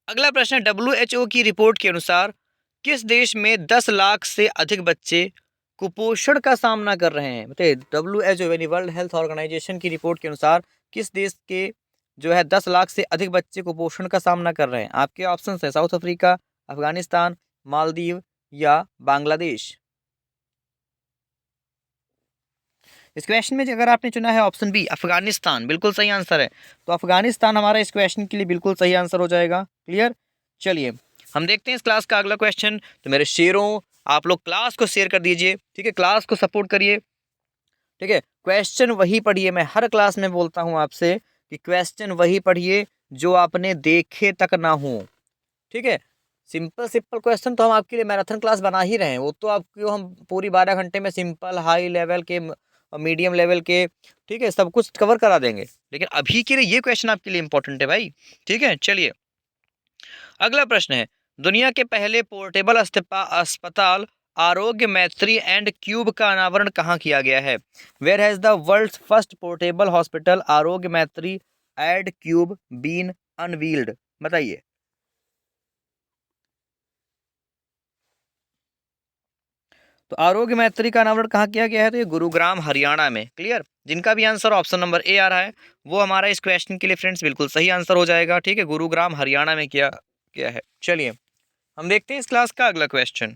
अगला प्रश्न है, WHO की रिपोर्ट के अनुसार किस देश में 10 लाख से अधिक बच्चे कुपोषण का सामना कर रहे हैं? बताइए, WHO यानी वर्ल्ड हेल्थ ऑर्गेनाइजेशन की रिपोर्ट के अनुसार किस देश के जो है 10 लाख से अधिक बच्चे कुपोषण का सामना कर रहे हैं? आपके ऑप्शन है साउथ अफ्रीका, अफगानिस्तान, मालदीव या बांग्लादेश। इस क्वेश्चन में अगर आपने चुना है ऑप्शन बी, अफगानिस्तान, बिल्कुल सही आंसर है। तो अफगानिस्तान हमारा इस क्वेश्चन के लिए बिल्कुल सही आंसर हो जाएगा। क्लियर? चलिए हम देखते हैं इस क्लास का अगला क्वेश्चन। तो मेरे शेरों, आप लोग क्लास को शेयर कर दीजिए। ठीक है, क्लास को सपोर्ट करिए। ठीक है, क्वेश्चन वही पढ़िए, मैं हर क्लास में बोलता हूँ आपसे कि क्वेश्चन वही पढ़िए जो आपने देखे तक ना हो। ठीक है, सिंपल क्वेश्चन तो हम आपके लिए मैराथन क्लास बना ही रहे हैं, वो तो आपको हम पूरी 12 घंटे में सिंपल, हाई लेवल के, मीडियम लेवल के, ठीक है, सब कुछ कवर करा देंगे। लेकिन अभी के लिए ये क्वेश्चन आपके लिए इंपॉर्टेंट है भाई। ठीक है, चलिए अगला प्रश्न है, दुनिया के पहले पोर्टेबल अस्पताल आरोग्य मैत्री एंड क्यूब का अनावरण कहाँ किया गया है? Where has the world's first portable hospital Aarogya Maitri and cube been unveiled? बताइए। तो आरोग्य मैत्री का अनावरण कहाँ किया गया है? तो ये गुरुग्राम हरियाणा में। क्लियर? जिनका भी आंसर ऑप्शन नंबर ए आ रहा है वो हमारा इस क्वेश्चन के लिए फ्रेंड्स बिल्कुल सही आंसर हो जाएगा। ठीक है, गुरुग्राम हरियाणा में किया गया है। चलिए हम देखते हैं इस क्लास का अगला क्वेश्चन।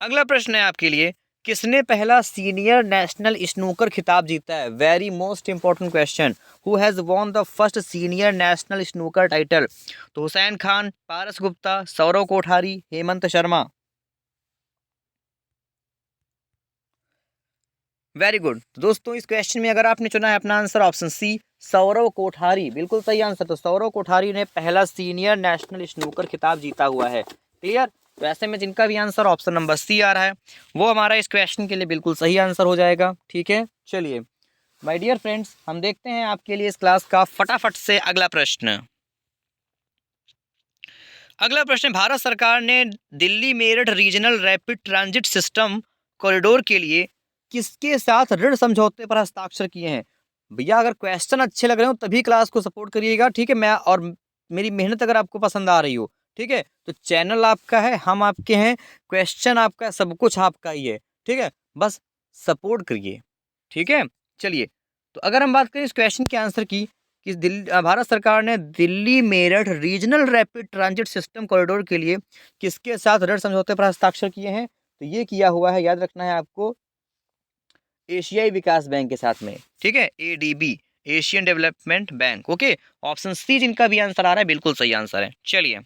अगला प्रश्न है आपके लिए, किसने पहला सीनियर नेशनल स्नूकर खिताब जीता है? Very most important question. Who has won the first senior national snooker title? तो हुसैन खान, पारस गुप्ता, सौरव कोठारी, हेमंत शर्मा। Very good. तो दोस्तों इस क्वेश्चन में अगर आपने चुना है अपना answer option C, Saurav Kothari, बिल्कुल सही आंसर। तो सौरव कोठारी ने पहला सीनियर नेशनल स्नूकर खिताब जीता हुआ है। क्लियर? तो ऐसे में जिनका भी आंसर ऑप्शन नंबर सी आ रहा है वो हमारा इस क्वेश्चन के लिए बिल्कुल सही आंसर हो जाएगा। ठीक है, चलिए माय डियर फ्रेंड्स, हम देखते हैं आपके लिए इस क्लास का फटाफट से अगला प्रश्न। अगला प्रश्न, भारत सरकार ने Delhi Meerut regional rapid transit system corridor के लिए किसके साथ ऋण समझौते पर हस्ताक्षर किए हैं? भैया अगर क्वेश्चन अच्छे लग रहे हो तभी क्लास को सपोर्ट करिएगा। ठीक है, मैं और मेरी मेहनत अगर आपको पसंद आ रही हो, ठीक है, तो चैनल आपका है, हम आपके हैं, क्वेश्चन आपका है, सब कुछ आपका ही है। ठीक है, बस सपोर्ट करिए। ठीक है, चलिए तो अगर हम बात करें इस क्वेश्चन के आंसर की कि भारत सरकार ने Delhi Meerut regional rapid transit system corridor के लिए किसके साथ ऋण समझौते पर हस्ताक्षर किए हैं? तो ये किया हुआ है, याद रखना है आपको, एशियाई विकास बैंक के साथ में। ठीक है, ADB, Asian development bank. Okay, option C जिनका भी आंसर आ रहा है बिल्कुल सही आंसर है। चलिए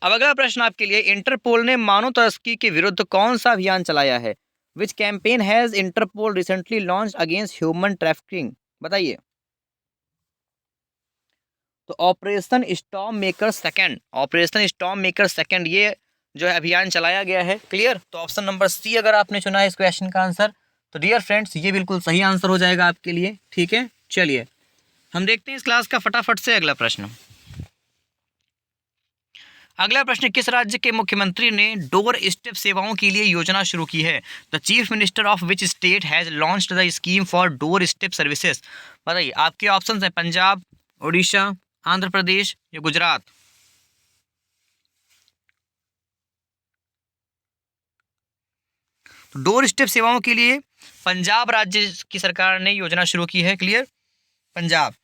अब अगला प्रश्न आपके लिए, इंटरपोल ने मानव तस्करी के विरुद्ध कौन सा अभियान चलाया है? Which campaign has Interpol recently launch against human trafficking? बताइए। तो operation storm maker second, operation storm maker second ये जो है अभियान चलाया गया है। क्लियर? तो ऑप्शन नंबर सी अगर आपने चुना है इस क्वेश्चन का आंसर तो डियर फ्रेंड्स ये बिल्कुल सही आंसर हो जाएगा आपके लिए। ठीक है, चलिए हम देखते हैं इस क्लास का फटाफट से अगला प्रश्न। अगला प्रश्न, किस राज्य के मुख्यमंत्री ने डोर स्टेप सेवाओं के लिए योजना शुरू की है? The chief minister of which state has launched the scheme for door step services? बताइए, आपके ऑप्शन है पंजाब, उड़ीसा, आंध्र प्रदेश या गुजरात। तो डोर स्टेप सेवाओं के लिए पंजाब राज्य की सरकार ने योजना शुरू की है। क्लियर? पंजाब।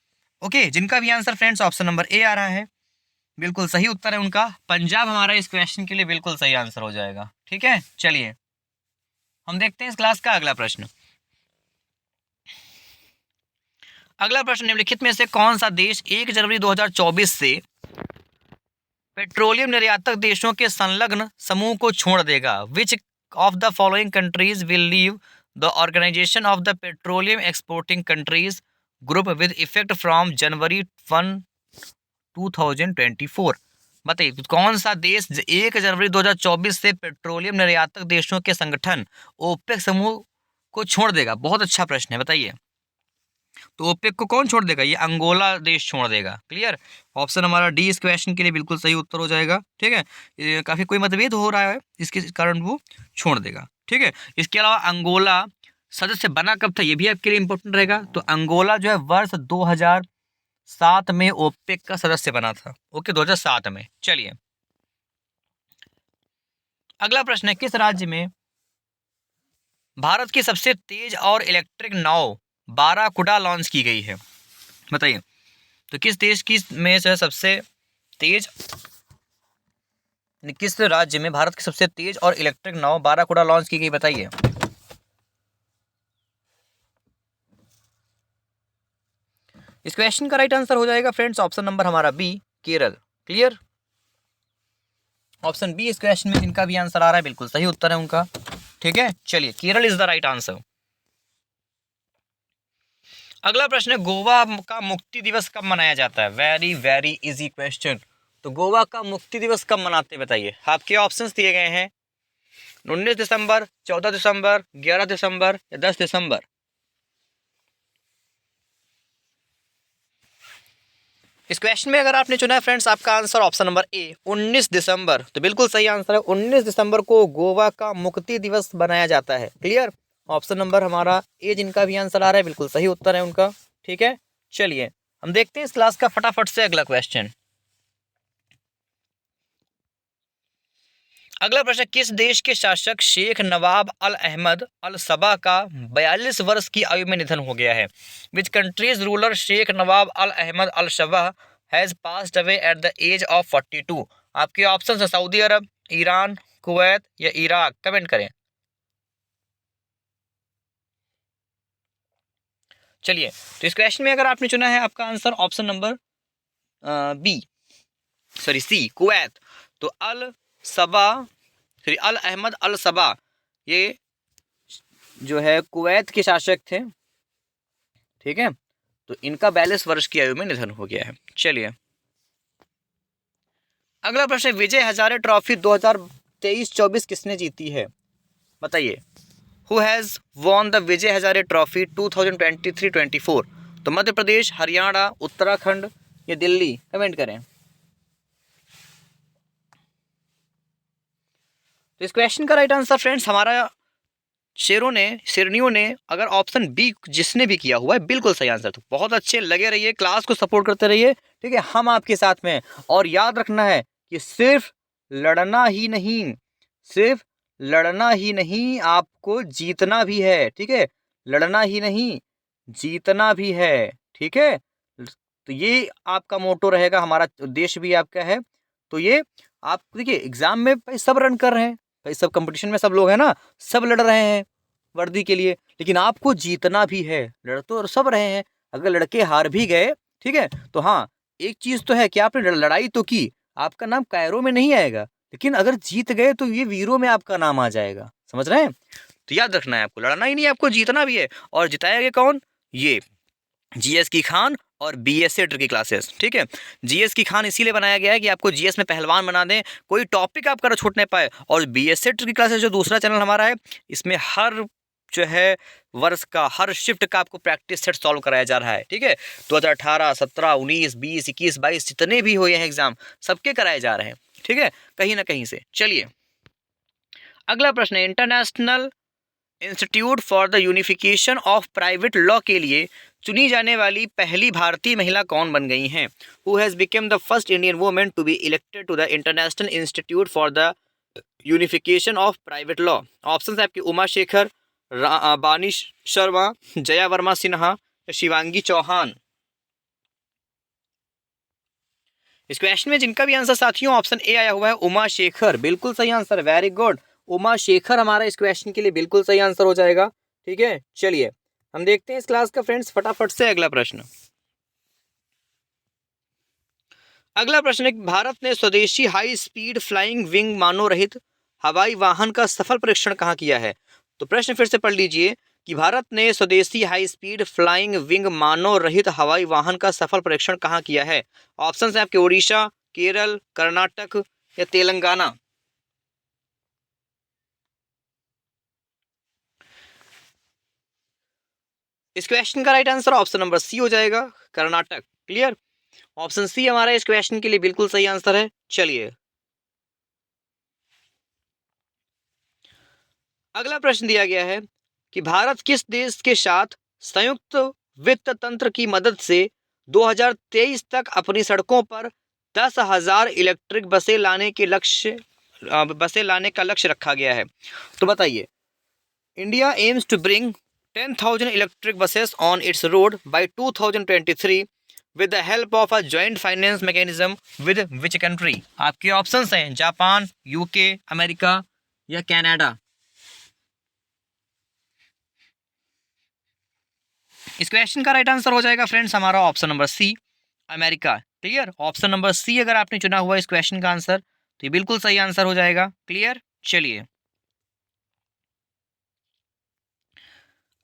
ओके, जिनका भी answer friends option number A आ रहा है बिल्कुल सही उत्तर है उनका। पंजाब हमारा इस क्वेश्चन के लिए बिल्कुल सही आंसर हो जाएगा। ठीक है, चलिए हम देखते हैं इस क्लास का अगला प्रश्न। अगला प्रश्न, निम्नलिखित में से कौन सा देश 1 जनवरी 2024 से पेट्रोलियम निर्यातक देशों के संलग्न समूह को छोड़ देगा? Which of the following countries will leave the organization of the petroleum exporting countries group with effect from January 1, 2024? बताइए कौन सा देश 1 जनवरी 2024 से पेट्रोलियम निर्यातक देशों के संगठन ओपेक समूह को छोड़ देगा? बहुत अच्छा प्रश्न है, बताइए। तो ओपेक को कौन छोड़ देगा? ये अंगोला देश छोड़ देगा। क्लियर? ऑप्शन हमारा डी इस क्वेश्चन के लिए बिल्कुल सही उत्तर हो जाएगा। ठीक है, ये काफी कोई मतभेद हो रहा है इसके कारण वो छोड़ देगा। ठीक है, इसके अलावा अंगोला सदस्य बना कब था ये भी आपके लिए इंपॉर्टेंट रहेगा। तो अंगोला जो है वर्ष 2007 में ओपेक का सदस्य बना था। ओके, 2007 में। चलिए अगला प्रश्न है, किस राज्य में भारत की सबसे तेज और इलेक्ट्रिक नाव बाराकुडा लॉन्च की गई है? बताइए, तो किस देश की में से सबसे तेज, किस राज्य में भारत की सबसे तेज और इलेक्ट्रिक नाव बाराकुडा लॉन्च की गई? बताइए। इस क्वेश्चन का राइट आंसर हो जाएगा फ्रेंड्स ऑप्शन नंबर हमारा B, Kerala. Clear? Option B इस क्वेश्चन में जिनका भी आंसर आ रहा है बिल्कुल सही उत्तर है उनका। ठीक है, चलिए Kerala is the right answer. अगला प्रश्न है, गोवा का मुक्ति दिवस कब मनाया जाता है? Very very easy question. तो गोवा का मुक्ति दिवस कब मनाते हैं बताइए। आपके ऑप्शंस दिए गए हैं 19 दिसंबर, 14 दिसंबर, 11 दिसंबर या 10 दिसंबर। इस क्वेश्चन में अगर आपने चुना है फ्रेंड्स आपका आंसर ऑप्शन नंबर ए 19 दिसंबर, तो बिल्कुल सही आंसर है। 19 दिसंबर को गोवा का मुक्ति दिवस बनाया जाता है। क्लियर? ऑप्शन नंबर हमारा ए जिनका भी आंसर आ रहा है बिल्कुल सही उत्तर है उनका। ठीक है, चलिए हम देखते हैं इस क्लास का फटाफट से अगला क्वेश्चन। अगला प्रश्न, किस देश के शासक Sheikh Nawab Al Ahmad Al सबा का 42 वर्ष की आयु में निधन हो गया है? Which country's ruler Sheikh Nawab Al Ahmad Al Sabah has passed away at the age of 42? आपके ऑप्शन है सऊदी अरब, ईरान, कुवैत या इराक। कमेंट करें। चलिए, तो इस क्वेश्चन में अगर आपने चुना है आपका answer option number C, Kuwait. तो अल अहमद अल सबा ये जो है कुवैत के शासक थे, ठीक है। तो इनका 42 वर्ष की आयु में निधन हो गया है। चलिए, अगला प्रश्न, विजय हजारे ट्रॉफी 2023-24 किसने जीती है? बताइए, who has won the Vijay Hazare trophy 2023-24? तो मध्य प्रदेश, हरियाणा, उत्तराखंड या दिल्ली? कमेंट करें। तो इस क्वेश्चन का राइट आंसर फ्रेंड्स हमारा शेरनियों ने अगर ऑप्शन बी जिसने भी किया हुआ है बिल्कुल सही आंसर। तो बहुत अच्छे लगे रहिए, क्लास को सपोर्ट करते रहिए, ठीक है। हम आपके साथ में हैं। और याद रखना है कि सिर्फ लड़ना ही नहीं आपको जीतना भी है, ठीक है। लड़ना ही नहीं जीतना भी है, ठीक है। तो ये आपका मोटो रहेगा, हमारा उद्देश्य भी आपका है। तो ये आप देखिए, एग्जाम में भाई सब रन कर रहे हैं, भाई सब कंपटीशन में सब लोग हैं ना, सब लड़ रहे हैं वर्दी के लिए, लेकिन आपको जीतना भी है। लड़ तो सब रहे हैं, अगर लड़के हार भी गए, ठीक है, तो हाँ एक चीज तो है कि आपने लड़ाई तो की, आपका नाम कायरों में नहीं आएगा, लेकिन अगर जीत गए तो ये वीरों में आपका नाम आ जाएगा। समझ रहे हैं? तो याद रखना है, आपको लड़ना ही नहीं, आपको जीतना भी है। और जिताएंगे कौन? ये जीएस की खान और बीएस सेटर की क्लासेस, ठीक है। जीएस की खान इसीलिए बनाया गया है कि आपको जीएस में पहलवान बना दें, कोई टॉपिक आप कर छूट नहीं पाए। और बीएस सेटर की क्लासेस जो दूसरा चैनल हमारा है, इसमें हर जो है वर्ष का हर शिफ्ट का आपको प्रैक्टिस सेट सॉल्व कराया जा रहा है, ठीक है। 2018, 17, 19, 20, 21, 22 जितने भी हुए हैं एग्जाम, सबके कराए जा रहे हैं, ठीक है, कहीं ना कहीं से। चलिए, अगला प्रश्न है, international institute for the unification of private law के लिए चुनी जाने वाली पहली भारतीय महिला कौन बन गई हैं? Who has become the first Indian women to be elected to the international institute for the unification of private law? Option है आपकी, उमा शेखर, बानी शर्मा, जया वर्मा सिन्हा या शिवांगी चौहान। इस क्वेश्चन में जिनका भी आंसर साथियों ऑप्शन ए आया हुआ है उमा शेखर, बिल्कुल सही answer, very good. Uma Shekhar हमारा इस क्वेश्चन के लिए बिल्कुल सही आंसर हो जाएगा, ठीक है। चलिए, हम देखते हैं इस क्लास का फ्रेंड्स फटाफट से अगला प्रश्न। अगला प्रश्न है, भारत ने स्वदेशी हाई स्पीड फ्लाइंग विंग मानव रहित हवाई वाहन का सफल परीक्षण कहाँ किया है? तो प्रश्न फिर से पढ़ लीजिए कि भारत ने स्वदेशी हाई स्पीड फ्लाइंग विंग मानव रहित हवाई वाहन का सफल परीक्षण कहाँ किया है? ऑप्शन है आपके, उड़ीसा, केरल, कर्नाटक या तेलंगाना। इस क्वेश्चन का right answer option number C हो जाएगा, कर्नाटक। क्लियर? ऑप्शन सी हमारा इस क्वेश्चन के लिए बिल्कुल सही आंसर है। चलिए, अगला प्रश्न दिया गया है कि भारत किस देश के साथ संयुक्त वित्त तंत्र की मदद से 2023 तक अपनी सड़कों पर 10,000 इलेक्ट्रिक बसें लाने का लक्ष्य रखा गया है? तो बताइए, India aims to bring 10,000 electric buses on its road by 2023 with the help of a joint finance mechanism with which country? आपके ऑप्शंस हैं जापान, यूके, अमेरिका या कनाडा। इस क्वेश्चन का राइट आंसर हो जाएगा फ्रेंड्स हमारा option number C, America. Clear? Option number C अगर आपने चुना हुआ इस क्वेश्चन का आंसर, तो ये बिल्कुल सही आंसर हो जाएगा। क्लियर? चलिए,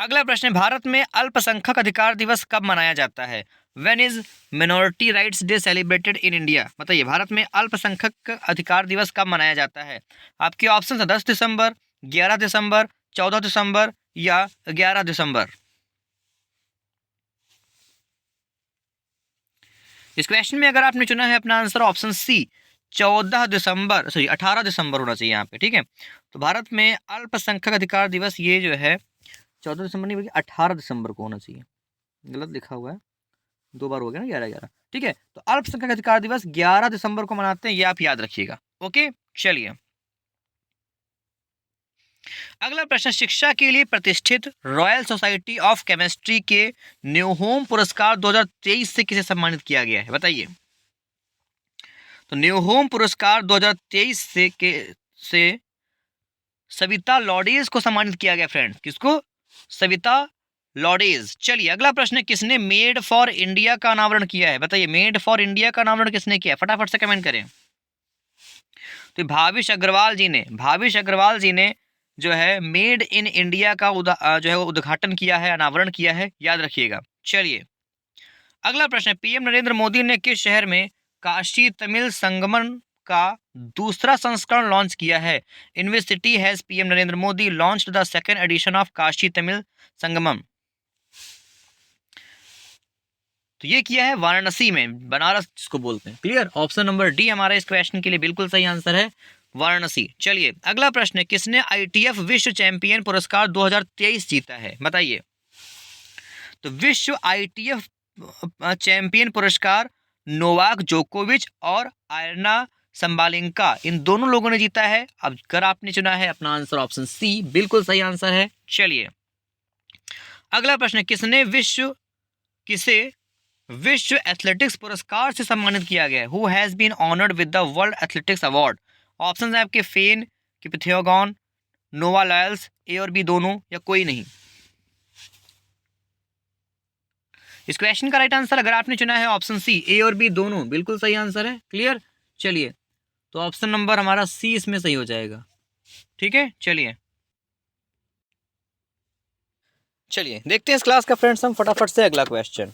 अगला प्रश्न है, भारत में अल्पसंख्यक अधिकार दिवस कब मनाया जाता है? When is minority rights day celebrated in India? बताइए, भारत में अल्पसंख्यक अधिकार दिवस कब मनाया जाता है? आपके ऑप्शन है 10 दिसंबर, 11 दिसंबर, 14 दिसंबर या 11 दिसंबर। इस क्वेश्चन में अगर आपने चुना है अपना आंसर ऑप्शन सी, 18 दिसंबर होना चाहिए यहाँ पे, ठीक है। तो भारत में अल्पसंख्यक अधिकार दिवस ये जो है 14 दिसंबर नहीं बल्कि 18 दिसंबर को होना चाहिए, गलत लिखा हुआ है, 2 बार हो गया ना, 11-11, ठीक है। तो अल्पसंख्यक अधिकार दिवस 11 दिसंबर को मनाते हैं, ये आप याद रखिएगा। ओके, चलिए, अगला प्रश्न, शिक्षा के लिए प्रतिष्ठित रॉयल सोसाइटी ऑफ केमिस्ट्री के न्यूहोम पुरस्कार 2023 से किसे सम्मानित किया गया है? बताइए। तो न्यूहोम पुरस्कार 2023 से सविता लॉडेस को सम्मानित किया गया फ्रेंड। किसको? सविता लॉडेज। चलिए अगला प्रश्न है, किसने मेड फॉर इंडिया का अनावरण किया है? बताइए, मेड फॉर इंडिया का अनावरण किसने किया है? फटाफट से कमेंट करें। तो भाविश अग्रवाल जी ने, भाविश अग्रवाल जी ने जो है मेड इन इंडिया का जो है वो उद्घाटन किया है, अनावरण किया है, याद रखिएगा। चलिए अगला प्रश्न है, पीएम नरेंद्र मोदी ने किस शहर में काशी तमिल संगमम का दूसरा संस्करण लॉन्च किया है? In which city has PM Narendra Modi launched the second edition of Kashi Tamil Sangamam? तो ये किया है वाराणसी में, बनारस जिसको बोलते हैं। क्लियर, ऑप्शन नंबर डी हमारा इस क्वेश्चन के लिए बिल्कुल सही आंसर है, वाराणसी। चलिए अगला प्रश्न है, किसने आईटीएफ विश्व चैंपियन पुरस्कार 2023 जीता है? बताइए। तो विश्व आईटीएफ चैंपियन पुरस्कार नोवाक जोकोविच और आयरना संबालिंका, इन दोनों लोगों ने जीता है। अब अगर आपने चुना है अपना आंसर ऑप्शन सी, बिल्कुल सही आंसर है। चलिए अगला प्रश्न है, किसे विश्व एथलेटिक्स पुरस्कार से सम्मानित किया गया है? Who has been honoured with the world athletics award? Option है आपके फेन, किपिथेगॉन, नोवा लायल्स, ए और बी दोनों, या कोई नहीं। इस क्वेश्चन का राइट आंसर अगर आपने चुना है ऑप्शन सी, ए और बी दोनों, बिल्कुल सही आंसर है। क्लियर, चलिए तो ऑप्शन नंबर हमारा सी इसमें सही हो जाएगा। ठीक है, चलिए देखते हैं इस क्लास का फ्रेंड्स हम फटाफट से अगला क्वेश्चन।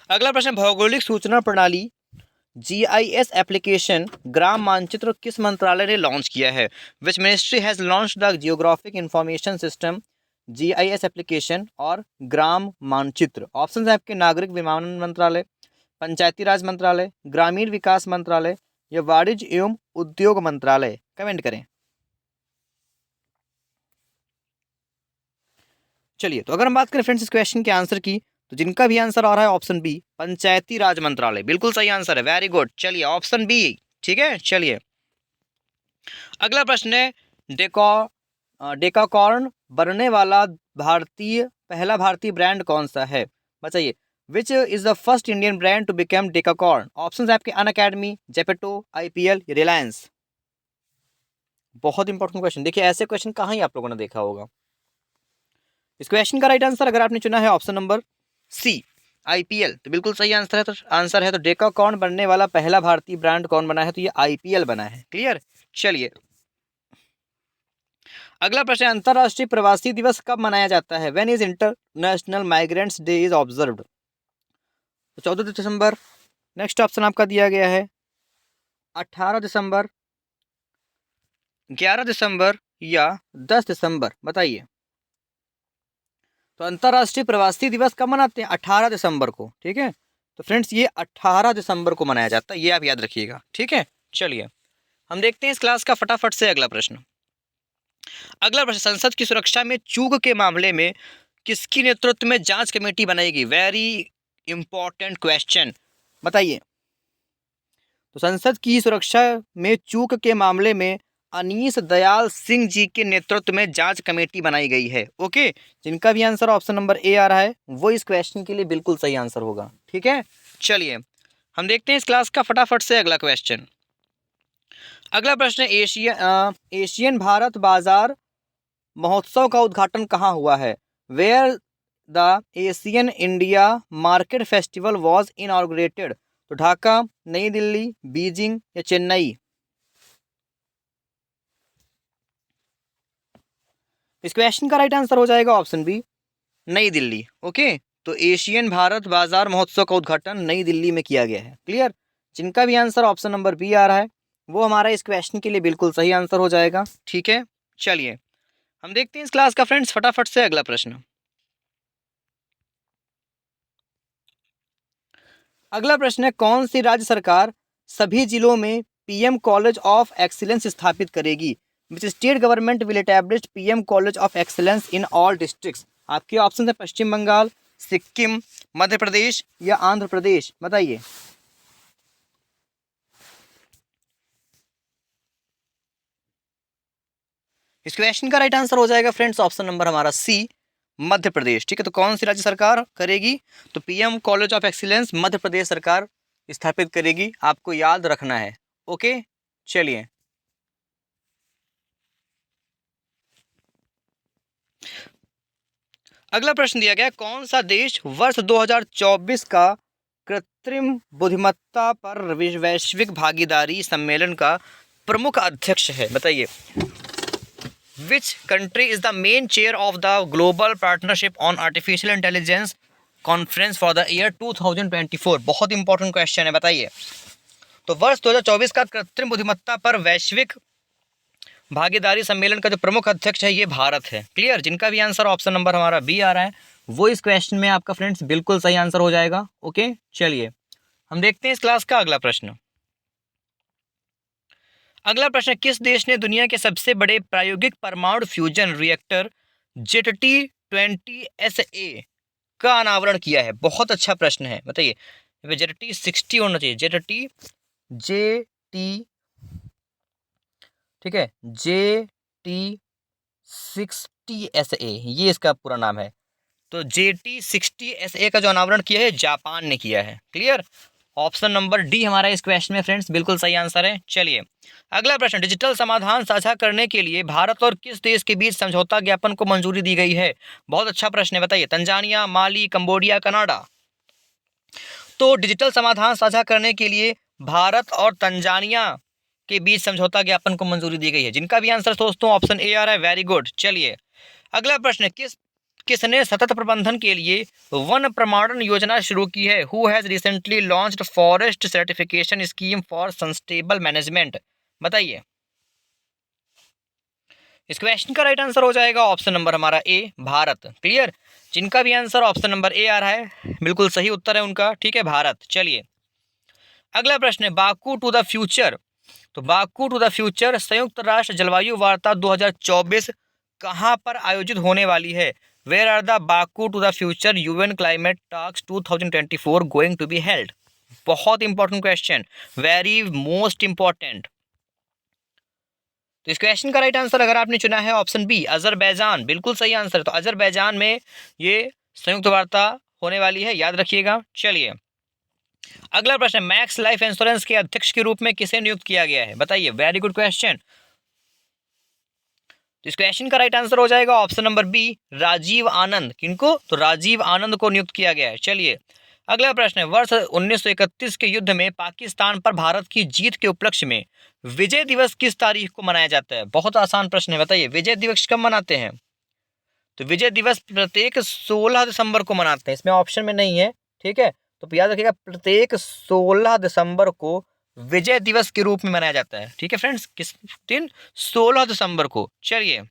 अगला प्रश्न, भौगोलिक सूचना प्रणाली जीआईएस एप्लीकेशन ग्राम मानचित्र किस मंत्रालय ने लॉन्च किया है? Which ministry has launch the geographic information system GIS application और ग्राम मानचित्र? ऑप्शन है आपके नागरिक विमानन मंत्रालय, पंचायती राज मंत्रालय, ग्रामीण विकास मंत्रालय, या वाणिज्य एवं उद्योग मंत्रालय? कमेंट करें। चलिए तो अगर हम बात करें फ्रेंड्स इस क्वेश्चन के आंसर की, तो जिनका भी आंसर आ रहा है ऑप्शन बी, पंचायती राज मंत्रालय, बिल्कुल सही आंसर है। वेरी गुड, चलिए ऑप्शन बी। ठीक है, चलिए अगला प्रश्न है, डेकाकॉर्न बनने वाला पहला भारतीय ब्रांड कौन सा है? बताइए। Which is the first Indian brand to become decacorn? Option है आपके अनअकैडमी, जेपेटो, आईपीएल, रिलायंस। बहुत इंपॉर्टेंट क्वेश्चन, देखिए ऐसे क्वेश्चन कहाँ ही आप लोगों ने देखा होगा। इस क्वेश्चन का राइट आंसर अगर आपने चुना है ऑप्शन नंबर सी, आईपीएल, तो बिल्कुल सही आंसर है। तो डेकाकॉर्न बनने वाला पहला भारतीय ब्रांड कौन बना है? तो ये आईपीएल बना है। क्लियर, चलिए अगला प्रश्न, अंतरराष्ट्रीय प्रवासी दिवस कब मनाया जाता है? When is international migrants day is observed? तो 14 दिसंबर। नेक्स्ट ऑप्शन आपका दिया गया है 18 दिसंबर, 11 दिसंबर, या 10 दिसंबर? बताइए। तो अंतरराष्ट्रीय प्रवासी दिवस कब मनाते हैं? 18 दिसंबर को। ठीक है, तो फ्रेंड्स ये 18 दिसंबर को मनाया जाता है, ये आप याद रखिएगा। ठीक है, चलिए हम देखते हैं इस क्लास का फटाफट से अगला प्रश्न। अगला प्रश्न, संसद की सुरक्षा में चूक के मामले में किसकी नेतृत्व में जांच कमेटी बनाएगी? वेरी इंपॉर्टेंट क्वेश्चन, बताइए। तो संसद की सुरक्षा में चूक के मामले में अनीस दयाल सिंह जी के नेतृत्व में जांच कमेटी बनाई गई है। ओके, जिनका भी आंसर ऑप्शन नंबर ए आ रहा है वो इस क्वेश्चन के लिए बिल्कुल सही आंसर होगा। ठीक है, चलिए हम देखते हैं इस क्लास का फटाफट से अगला क्वेश्चन। अगला प्रश्न है, एशियन भारत बाजार महोत्सव का उद्घाटन कहाँ हुआ है? Where the Asian India market festival was inaugurated? तो ढाका, नई दिल्ली, बीजिंग, या चेन्नई? इस क्वेश्चन का राइट आंसर हो जाएगा ऑप्शन बी, नई दिल्ली। ओके, तो एशियन भारत बाजार महोत्सव का उद्घाटन नई दिल्ली में किया गया है। क्लियर, जिनका भी आंसर ऑप्शन नंबर बी आ रहा है वो हमारा इस क्वेश्चन के लिए बिल्कुल सही आंसर हो जाएगा। ठीक है, चलिए हम देखते हैं इस क्लास का फ्रेंड्स फटाफट से अगला प्रश्न। अगला प्रश्न है, कौन सी राज्य सरकार सभी जिलों में पीएम कॉलेज ऑफ एक्सीलेंस स्थापित करेगी? Which state government will establish PM college of excellence in all districts? आपके ऑप्शन है पश्चिम बंगाल, सिक्किम, मध्य प्रदेश, या आंध्र प्रदेश? बताइए। इस क्वेश्चन का राइट आंसर हो जाएगा फ्रेंड्स ऑप्शन नंबर हमारा सी, मध्य प्रदेश। ठीक है, तो कौन सी राज्य सरकार करेगी? तो PM college of excellence Madhya Pradesh सरकार स्थापित करेगी, आपको याद रखना है। ओके, चलिए अगला प्रश्न दिया गया, कौन सा देश वर्ष 2024 का कृत्रिम बुद्धिमत्ता पर वैश्विक भागीदारी सम्मेलन का प्रमुख अध्यक्ष है? बताइए। Which country is the main chair of the global partnership on artificial intelligence conference for the year 2024? बहुत इंपॉर्टेंट क्वेश्चन है, बताइए। तो वर्ष 2024 का कृत्रिम बुद्धिमत्ता पर वैश्विक भागीदारी सम्मेलन का जो प्रमुख अध्यक्ष है ये भारत है। क्लियर? जिनका भी आंसर ऑप्शन नंबर हमारा बी आ रहा है वो इस क्वेश्चन में आपका फ्रेंड्स बिल्कुल सही आंसर हो जाएगा। ओके, चलिए हम देखते हैं इस क्लास का अगला प्रश्न। अगला प्रश्न, किस देश ने दुनिया के सबसे बड़े प्रायोगिक परमाणु फ्यूजन रिएक्टर ZT-20SA का अनावरण किया है? बहुत अच्छा प्रश्न है, बताइए। ZT-60 होना चाहिए, ZT ठीक है, ZT-60SA ये इसका पूरा नाम है। तो ZT-60SA का जो अनावरण किया है जापान ने किया है। क्लियर? ऑप्शन नंबर डी हमारा इस क्वेश्चन में फ्रेंड्स बिल्कुल सही आंसर है। चलिए अगला प्रश्न, डिजिटल समाधान साझा करने के लिए भारत और किस देश के बीच समझौता ज्ञापन को मंजूरी दी गई है? बहुत अच्छा प्रश्न है, बताइए। तंजानिया, माली, कंबोडिया, कनाडा? तो डिजिटल समाधान साझा करने के लिए भारत और तंजानिया के बीच समझौता ज्ञापन को मंजूरी दी गई है। जिनका भी आंसर दोस्तों ऑप्शन ए आ रहा है, वेरी गुड। चलिए अगला प्रश्न, किसने सतत प्रबंधन के लिए वन प्रमाणन योजना शुरू की है? Who has recently launched forest certification scheme for sustainable management? बताइए। इस क्वेश्चन का राइट आंसर हो जाएगा ऑप्शन नंबर हमारा ए, भारत। क्लियर? जिनका भी आंसर ऑप्शन नंबर ए आ रहा है बिल्कुल सही उत्तर है उनका, ठीक है, भारत। चलिए अगला प्रश्न है, बाकू टू द फ्यूचर। तो बाकू टू द फ्यूचर संयुक्त राष्ट्र जलवायु वार्ता 2024 कहाँ पर आयोजित होने वाली है? Where are the Baku to the future UN climate talks 2024 going to be held? बहुत important question, very most important. तो इस क्वेश्चन का राइट आंसर अगर आपने चुना है ऑप्शन बी, अजरबैजान, बिल्कुल सही आंसर है। तो अजरबैजान में ये संयुक्त वार्ता होने वाली है, याद रखिएगा। चलिए अगला प्रश्न, मैक्स लाइफ इंश्योरेंस के अध्यक्ष के रूप में किसे नियुक्त किया गया है? बताइए, वेरी गुड क्वेश्चन। तो इस क्वेश्चन का राइट आंसर हो जाएगा ऑप्शन नंबर बी, राजीव आनंद। किनको? तो राजीव आनंद को नियुक्त किया गया है। चलिए अगला प्रश्न है, वर्ष 1931 के युद्ध में पाकिस्तान पर भारत की जीत के उपलक्ष्य में विजय दिवस किस तारीख को मनाया जाता है? बहुत आसान प्रश्न है, बताइए। विजय दिवस कब मनाते हैं? तो विजय दिवस प्रत्येक 16 दिसंबर को मनाते हैं, इसमें ऑप्शन में नहीं है, ठीक है। तो याद रखिएगा प्रत्येक 16 दिसंबर को विजय दिवस के रूप में मनाया जाता है, ठीक है फ्रेंड्स। किस दिन? 16 दिसंबर को। चलिए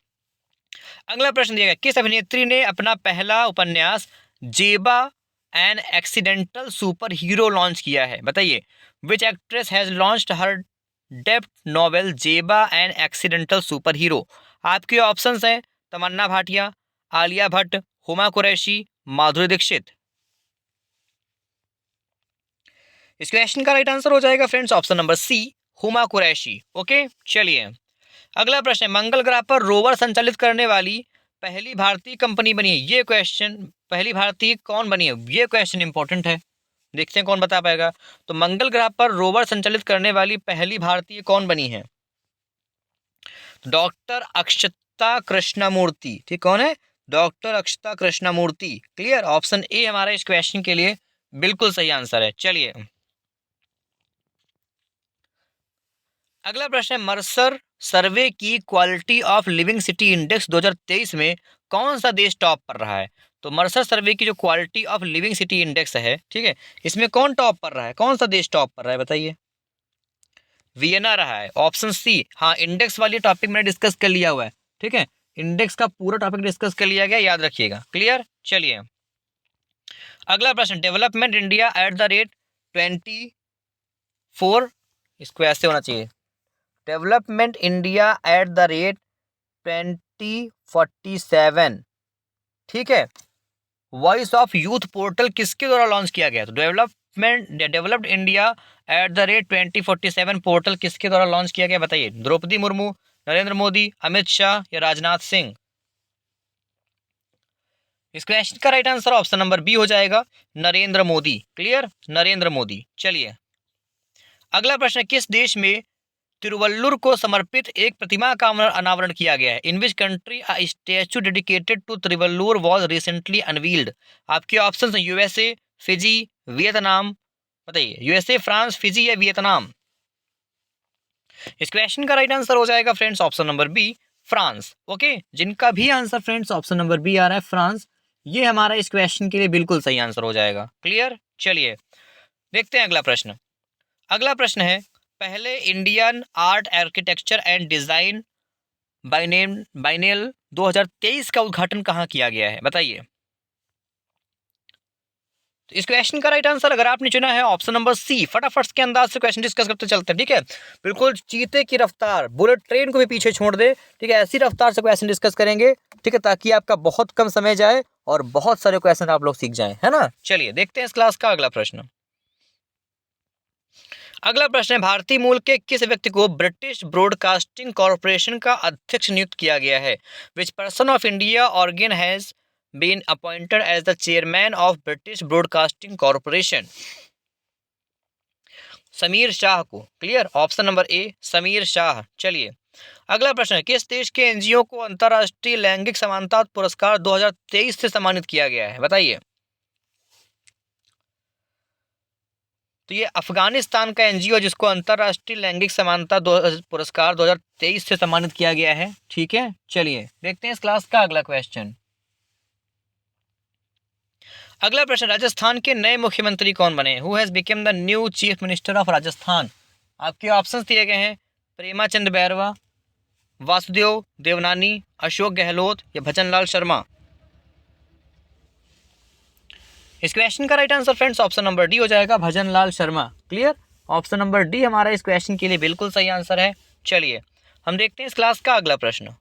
अगला प्रश्न दिया गया, किस अभिनेत्री ने अपना पहला उपन्यास जेबा an accidental super hero launch किया है? बताइए। विच एक्ट्रेस हैज लॉन्च्ड हर डेब्ट नॉवेल जेबा एन एक्सीडेंटल सुपर हीरो? आपके ऑप्शंस हैं तमन्ना भाटिया, आलिया भट्ट, हुमा कुरैशी, माधुरी दीक्षित। इस क्वेश्चन का राइट आंसर हो जाएगा friends option number C, Huma Qureshi. Okay, चलिए अगला प्रश्न है, मंगल ग्रह पर रोवर संचालित करने वाली पहली भारतीय कंपनी बनी है? ये क्वेश्चन, पहली भारतीय कौन बनी है, ये क्वेश्चन इंपॉर्टेंट है, देखते हैं कौन बता पाएगा। तो मंगल ग्रह पर रोवर संचालित करने वाली पहली भारतीय कौन बनी है? डॉक्टर अक्षता कृष्णमूर्ति। ठीक, कौन है? Doctor Akshata Krishnamurthy. Clear? Option A हमारा इस क्वेश्चन के लिए बिल्कुल सही आंसर है। चलिए अगला प्रश्न है, मर्सर सर्वे की quality of living city index 2023 में कौन सा देश टॉप पर रहा है? तो मर्सर सर्वे की जो quality of living city index है, ठीक है, इसमें कौन टॉप पर रहा है, कौन सा देश टॉप पर रहा है? बताइए। वियना रहा है, ऑप्शन सी। हाँ, इंडेक्स वाली टॉपिक मैंने डिस्कस कर लिया हुआ है, ठीक है, इंडेक्स का पूरा टॉपिक डिस्कस कर लिया गया, याद रखिएगा। क्लियर? चलिए अगला प्रश्न, development India at the rate 24, इसको ऐसे होना चाहिए, development India at the rate 2047, ठीक है, वॉइस ऑफ यूथ पोर्टल किसके द्वारा लॉन्च किया गया? तो developed India at the rate 2047 portal किसके द्वारा लॉन्च किया गया? बताइए। द्रौपदी मुर्मू, नरेंद्र मोदी, अमित शाह या राजनाथ सिंह? इस क्वेश्चन का right answer option number B हो जाएगा, नरेंद्र मोदी। क्लियर? नरेंद्र मोदी। चलिए अगला प्रश्न, किस देश में तिरुवल्लुर को समर्पित एक प्रतिमा का अनावरण किया गया है? In which country a statue dedicated to Thiruvallur was recently unveiled? आपके ऑप्शंस हैं यूएसए, फिजी, वियतनाम। बताइए, यूएसए, फ्रांस, फिजी या वियतनाम? इस क्वेश्चन का राइट आंसर हो जाएगा friends option number B, France. Okay, जिनका भी answer friends option number B आ रहा है फ्रांस, ये हमारा इस क्वेश्चन के लिए बिल्कुल सही आंसर हो जाएगा। क्लियर? चलिए देखते हैं अगला प्रश्न। अगला प्रश्न है, पहले Indian art architecture and design biennale 2023 का उद्घाटन कहाँ किया गया है? बताइए। तो इस क्वेश्चन का राइट आंसर अगर आपने चुना है ऑप्शन नंबर सी, फटाफट के अंदाज से क्वेश्चन डिस्कस करते चलते हैं, ठीक है? बिल्कुल चीते की रफ्तार, बुलेट ट्रेन को भी पीछे छोड़ दे, ठीक है? ऐसी रफ्तार से क्वेश्चन डिस्कस करेंगे, ठीक है, ताकि आपका बहुत कम समय जाए और बहुत सारे क्वेश्चन आप लोग सीख जाएं, है ना? चलिए देखते हैं इस क्लास का अगला प्रश्न। अगला प्रश्न है, भारतीय मूल के किस व्यक्ति को ब्रिटिश ब्रॉडकास्टिंग कॉर्पोरेशन का अध्यक्ष नियुक्त किया गया है? Which person of India origin has been appointed as the chairman of British Broadcasting Corporation? Samir Shah को। Clear? Option number A, Samir Shah. चलिए अगला प्रश्न है, किस देश के एनजीओ को अंतर्राष्ट्रीय लैंगिक समानता पुरस्कार 2023 से सम्मानित किया गया है? बताइए। तो ये अफगानिस्तान का एनजीओ जिसको अंतर्राष्ट्रीय लैंगिक समानता पुरस्कार 2023 से सम्मानित किया गया है, ठीक है? चलिए देखते हैं इस क्लास का अगला क्वेश्चन। अगला प्रश्न, राजस्थान के नए मुख्यमंत्री कौन बने? Who has become the new chief minister of Rajasthan? आपके ऑप्शंस दिए गए हैं, प्रेमाचंद बैरवा, वासुदेव देवनानी, अशोक गहलोत या भजनलाल शर्मा। इस क्वेश्चन का right answer friends option number D हो जाएगा, Bhajanlal Sharma. Clear? Option number D हमारा इस क्वेश्चन के लिए बिल्कुल सही आंसर है। चलिए हम देखते हैं इस क्लास का अगला प्रश्न।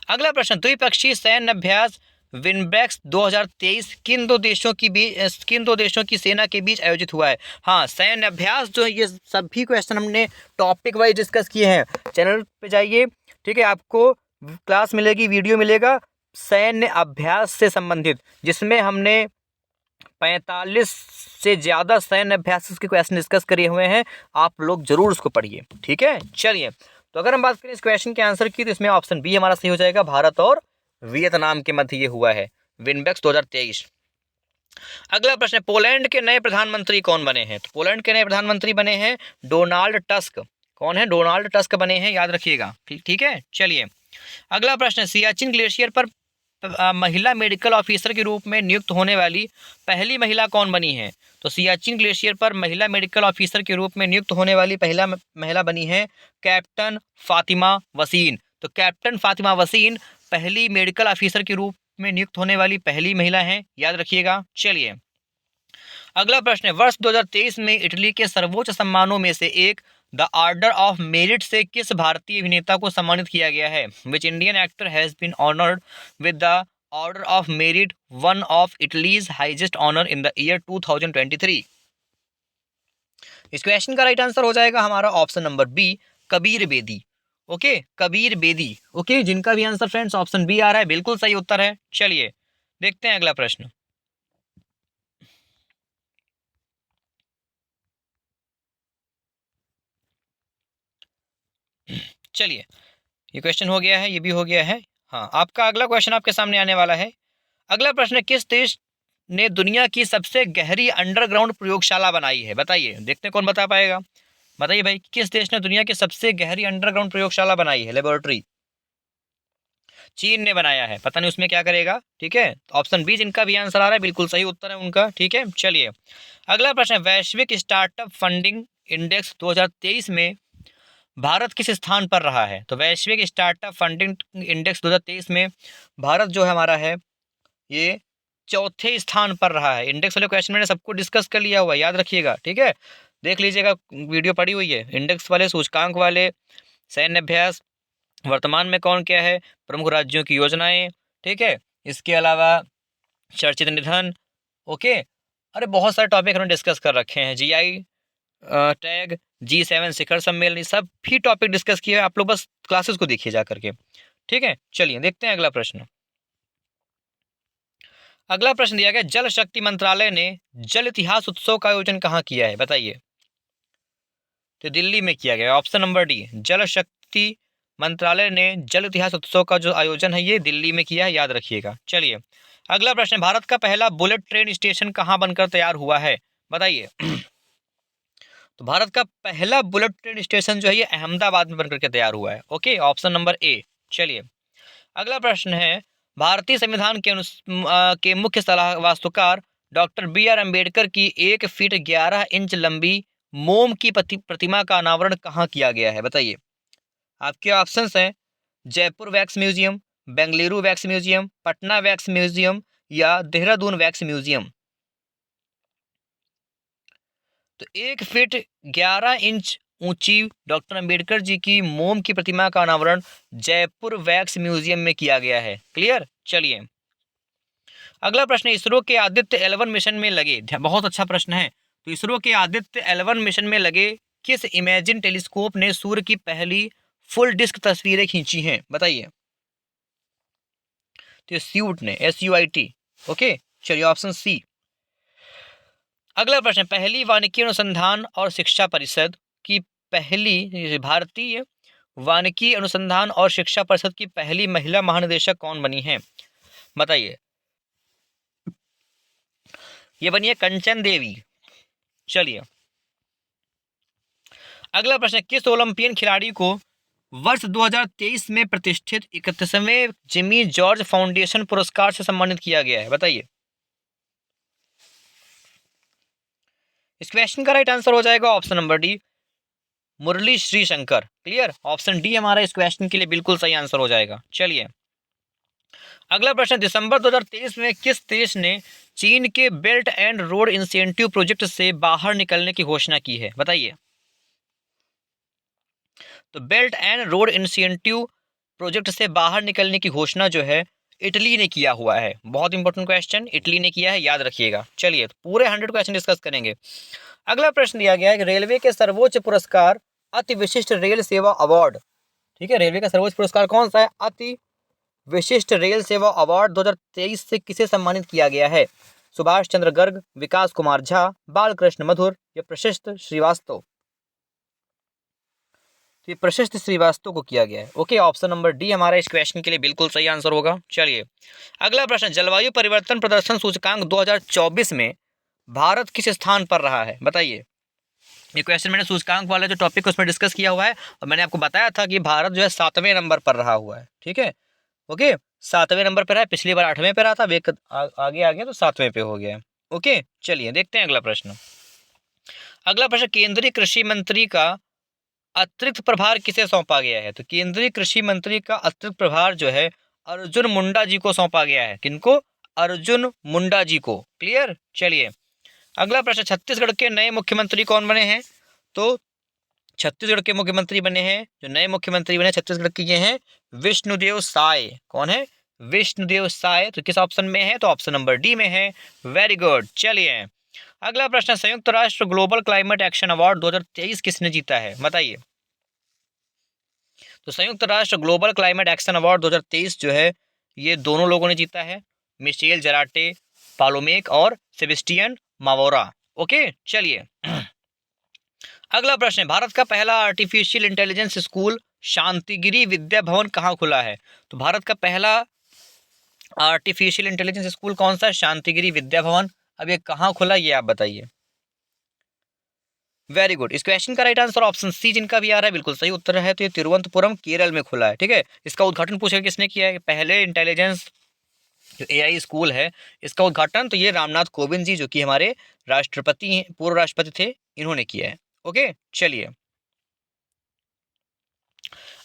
अगला प्रश्न, द्विपक्षीय सैन्य अभ्यास विनब्रेक्स 2023 किन दो देशों की सेना के बीच आयोजित हुआ है? हाँ, सैन्य अभ्यास जो है, ये सभी क्वेश्चन हमने टॉपिक वाइज डिस्कस किए हैं। चैनल पे जाइए, ठीक है, आपको क्लास मिलेगी, वीडियो मिलेगा सैन्य अभ्यास से संबंधित, जिसमें हमने 45 से ज़्यादा सैन्य अभ्यास के क्वेश्चन डिस्कस करे हुए हैं। आप लोग जरूर उसको पढ़िए, ठीक है? चलिए तो अगर हम बात करें इस क्वेश्चन के आंसर की, तो इसमें ऑप्शन बी हमारा सही हो जाएगा, भारत और वियतनाम के मध्य ये हुआ है, विनब्रेक्स 2023। अगला प्रश्न, पोलैंड के नए प्रधानमंत्री कौन बने हैं? तो पोलैंड के नए प्रधानमंत्री बने हैं डोनाल्ड टस्क। कौन है? डोनाल्ड टस्क बने हैं, याद रखिएगा, ठीक है? चलिए अगला प्रश्न, सियाचिन ग्लेशियर पर महिला मेडिकल ऑफिसर के रूप में नियुक्त होने वाली पहली महिला कौन बनी है? तो सियाचिन ग्लेशियर पर महिला मेडिकल ऑफिसर के रूप में नियुक्त होने वाली पहला महिला बनी है कैप्टन फातिमा वसीन। तो कैप्टन फातिमा वसीन पहली मेडिकल ऑफिसर के रूप में नियुक्त होने वाली पहली महिला हैं, याद रखिएगा। चलिए अगला प्रश्न है, वर्ष 2023 में इटली के सर्वोच्च सम्मानों में से एक द ऑर्डर ऑफ मेरिट से किस भारतीय अभिनेता को सम्मानित किया गया है? Which Indian actor has been honoured with the order of merit, one of Italy's highest honour in the year 2023? इस क्वेश्चन का राइट आंसर हो जाएगा हमारा option number B, Kabir Bedi. Okay, Kabir Bedi. Okay, जिनका भी आंसर फ्रेंड्स ऑप्शन बी आ रहा है बिल्कुल सही उत्तर है। चलिए देखते हैं अगला प्रश्न। चलिए ये क्वेश्चन हो गया है, ये भी हो गया है। हाँ, आपका अगला क्वेश्चन आपके सामने आने वाला है। अगला प्रश्न, किस देश ने दुनिया की सबसे गहरी अंडरग्राउंड प्रयोगशाला बनाई है? बताइए, देखते हैं कौन बता पाएगा। बताइए भाई, किस देश ने दुनिया की सबसे गहरी अंडरग्राउंड प्रयोगशाला बनाई है, लेबोरेटरी? चीन ने बनाया है, पता नहीं उसमें क्या करेगा, ठीक है? ऑप्शन बी जिनका भी आंसर आ रहा है बिल्कुल सही उत्तर है उनका, ठीक है? चलिए अगला प्रश्न, वैश्विक स्टार्टअप फंडिंग इंडेक्स 2023 में भारत किस स्थान पर रहा है? तो वैश्विक स्टार्टअप फंडिंग इंडेक्स 2023 में भारत जो है हमारा है, ये चौथे स्थान पर रहा है। इंडेक्स वाले क्वेश्चन मैंने सबको डिस्कस कर लिया हुआ है, याद रखिएगा, ठीक है? देख लीजिएगा, वीडियो पड़ी हुई है। इंडेक्स वाले, सूचकांक वाले, सैन्य अभ्यास, वर्तमान में कौन क्या है, प्रमुख राज्यों की योजनाएं, ठीक है? इसके अलावा चर्चित निधन, ओके, अरे बहुत सारे टॉपिक हमने डिस्कस कर रखे हैं। जीआई टैग, G7 शिखर सम्मेलन, सब भी टॉपिक डिस्कस किए, आप लोग बस क्लासेस को देखिए जा करके, ठीक है? चलिए देखते हैं अगला प्रश्न। अगला प्रश्न दिया गया, जल शक्ति मंत्रालय ने जल इतिहास उत्सव का आयोजन कहाँ किया है? बताइए। तो दिल्ली में किया गया। ऑप्शन नंबर डी, जल शक्ति मंत्रालय ने जल इतिहास उत्सव का जो आयोजन है ये दिल्ली में किया है, याद रखिएगा। चलिए अगला प्रश्न, भारत का पहला बुलेट ट्रेन स्टेशन कहाँ बनकर तैयार हुआ है, बताइए। तो भारत का पहला बुलेट ट्रेन स्टेशन जो है ये अहमदाबाद में बनकर के तैयार हुआ है। ओके, ऑप्शन नंबर ए। चलिए अगला प्रश्न है, भारतीय संविधान के मुख्य सलाह वास्तुकार डॉक्टर बी आर अम्बेडकर की 1 फीट 11 इंच लंबी मोम की प्रतिमा का अनावरण कहाँ किया गया है, बताइए। आपके ऑप्शंस हैं Jaipur wax museum, Bengaluru wax museum, Patna wax museum या देहरादून वैक्स म्यूजियम। तो 1 फीट 11 इंच ऊंची डॉक्टर अंबेडकर जी की मोम की प्रतिमा का अनावरण जयपुर वैक्स म्यूजियम में किया गया है। क्लियर। चलिए अगला प्रश्न, इसरो के आदित्य L1 मिशन में लगे, बहुत अच्छा प्रश्न है। तो इसरो के आदित्य L1 मिशन में लगे किस इमेजिन टेलीस्कोप ने सूर्य की पहली फुल डिस्क तस्वीरें खींची हैं, बताइए। तो स्यूट ने, SUIT। ओके, चलिए ऑप्शन सी। अगला प्रश्न, पहली वानिकी अनुसंधान और शिक्षा परिषद की पहली, भारतीय वानिकी अनुसंधान और शिक्षा परिषद की पहली महिला महानिदेशक कौन बनी है, बताइए। ये बनी है कंचन देवी। चलिए अगला प्रश्न, किस ओलंपियन खिलाड़ी को वर्ष 2023 में प्रतिष्ठित 31वें जिमी जॉर्ज फाउंडेशन पुरस्कार से सम्मानित किया गया है, बताइए। इस क्वेश्चन का राइट आंसर हो जाएगा ऑप्शन नंबर डी, मुरली श्रीशंकर। क्लियर, ऑप्शन डी हमारा इस क्वेश्चन के लिए बिल्कुल सही आंसर हो जाएगा। चलिए अगला प्रश्न, दिसंबर 2023 में किस देश ने चीन के belt and road incentive project से बाहर निकलने की घोषणा की है, बताइए। तो belt and road incentive project से बाहर निकलने की घोषणा जो है इटली ने किया हुआ है। बहुत इंपॉर्टेंट क्वेश्चन, इटली ने किया है, याद रखिएगा। चलिए पूरे 100 क्वेश्चन डिस्कस करेंगे। अगला प्रश्न दिया गया है कि रेलवे के सर्वोच्च पुरस्कार अति विशिष्ट रेल सेवा अवार्ड, ठीक है, रेलवे का सर्वोच्च पुरस्कार कौन सा है, अति विशिष्ट रेल सेवा अवार्ड 2023 से किसे सम्मानित किया गया है, सुभाष चंद्र गर्ग, विकास कुमार झा, बालकृष्ण मधुर या प्रशस्त श्रीवास्तव। तो ये प्रशस्त श्रीवास्तव को किया गया है। ओके, ऑप्शन नंबर डी हमारा इस क्वेश्चन के लिए बिल्कुल सही आंसर होगा। चलिए अगला प्रश्न, जलवायु परिवर्तन प्रदर्शन सूचकांक 2024 में भारत किस स्थान पर रहा है, बताइए। ये क्वेश्चन मैंने सूचकांक वाला जो टॉपिक उसमें डिस्कस किया हुआ है और मैंने आपको बताया था कि भारत जो है 7वें नंबर पर रहा हुआ है। ठीक है, ओके, 7वें नंबर पर है, पिछली बार 8वें पे रहा था, वे आगे आ गया तो 7वें पे हो गया। ओके, चलिए देखते हैं अगला प्रश्न। अगला प्रश्न, केंद्रीय कृषि मंत्री का अतिरिक्त प्रभार किसे सौंपा गया है, तो केंद्रीय कृषि मंत्री का अतिरिक्त प्रभार जो है अर्जुन मुंडा जी को सौंपा गया है। किनको, अर्जुन मुंडा जी को। क्लियर। चलिए अगला प्रश्न, छत्तीसगढ़ के नए मुख्यमंत्री कौन बने हैं, तो छत्तीसगढ़ के मुख्यमंत्री बने हैं, जो नए मुख्यमंत्री बने छत्तीसगढ़ के ये हैं विष्णुदेव साय। कौन है, विष्णुदेव साय। तो किस ऑप्शन में है, तो ऑप्शन नंबर डी में है। Very good. चलिए अगला प्रश्न, संयुक्त राष्ट्र ग्लोबल क्लाइमेट एक्शन अवार्ड 2023 किसने जीता है, बताइए। तो संयुक्त राष्ट्र ग्लोबल क्लाइमेट एक्शन अवार्ड 2023 जो है ये दोनों लोगों ने जीता है, मिशेल जराटे पालोमेक और सेबेस्टियन मावोरा। ओके, चलिए अगला प्रश्न है, भारत का पहला artificial intelligence school Shantigiri Vidya Bhavan कहाँ खुला है, तो भारत का पहला आर्टिफिशियल इंटेलिजेंस स्कूल कौन सा, शांतिगिरी विद्या भवन। अब ये कहाँ खुला ये आप बताइए। वेरी गुड, इस क्वेश्चन का राइट आंसर ऑप्शन सी जिनका भी आ रहा है बिल्कुल सही उत्तर है। तो ये तिरुवनंतपुरम केरल में खुला है। ठीक है, इसका उद्घाटन पूछा किसने किया है, पहले इंटेलिजेंस जो AI स्कूल है इसका उद्घाटन तो ये रामनाथ कोविंद जी जो कि हमारे राष्ट्रपति, पूर्व राष्ट्रपति थे, इन्होंने किया है। ओके, चलिए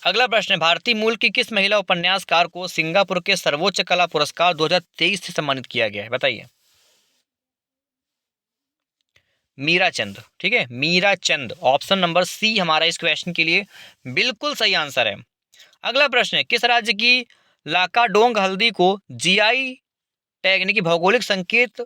अगला प्रश्न है, भारतीय मूल की किस महिला उपन्यासकार को सिंगापुर के सर्वोच्च कला पुरस्कार 2023 से सम्मानित किया गया है, बताइए। मीरा चंद। ठीक है, मीरा चंद, ऑप्शन नंबर सी हमारा इस क्वेश्चन के लिए बिल्कुल सही आंसर है। अगला प्रश्न है, किस राज्य की लाकाडोंग हल्दी को GI टैग यानी कि भौगोलिक संकेत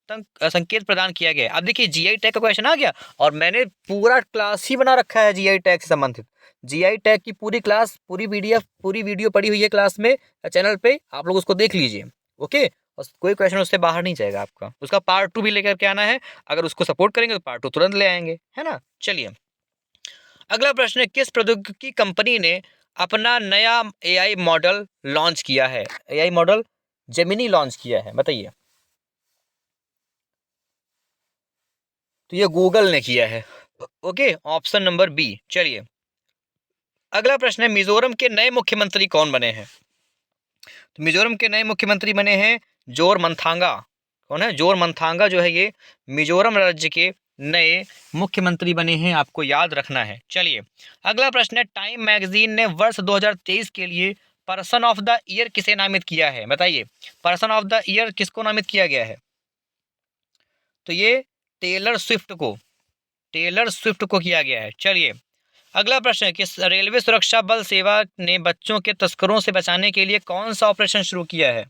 प्रदान किया गया है। अब देखिए GI टैग का क्वेश्चन आ गया और मैंने पूरा क्लास ही बना रखा है GI टैग से संबंधित। GI टैग की पूरी क्लास, पूरी PDF, पूरी वीडियो पड़ी हुई है क्लास में, चैनल पे, आप लोग उसको देख लीजिए। ओके, और कोई क्वेश्चन उससे बाहर नहीं जाएगा आपका, उसका पार्ट 2 भी लेकर के आना है। अगर उसको सपोर्ट करेंगे तो पार्ट 2 तुरंत ले आएंगे, है ना। चलिए अगला प्रश्न है, किस प्रौद्योगिकी कंपनी ने अपना नया एआई मॉडल लॉन्च किया है? एआई मॉडल जेमिनी लॉन्च किया है, बताइए। तो ये गूगल ने किया है। Okay, option number B. चलिए अगला प्रश्न है, मिजोरम के नए मुख्यमंत्री कौन बने हैं? तो मिजोरम के नए मुख्यमंत्री बने हैं जोरमथांगा। कौन है? जोरमथांगा जो है ये मिजोरम राज्य के नए मुख्यमंत्री बने हैं, आपको याद रखना है। चलिए अगला प्रश्न है, टाइम मैगजीन ने वर्ष 2023 के लिए पर्सन ऑफ द ईयर किसे नामित किया है? बताइए, पर्सन ऑफ द ईयर किसको नामित किया गया है? तो ये टेलर स्विफ्ट को किया गया है। चलिए अगला प्रश्न है, कि रेलवे सुरक्षा बल सेवा ने बच्चों के तस्करों से बचाने के लिए कौन सा ऑपरेशन शुरू किया है?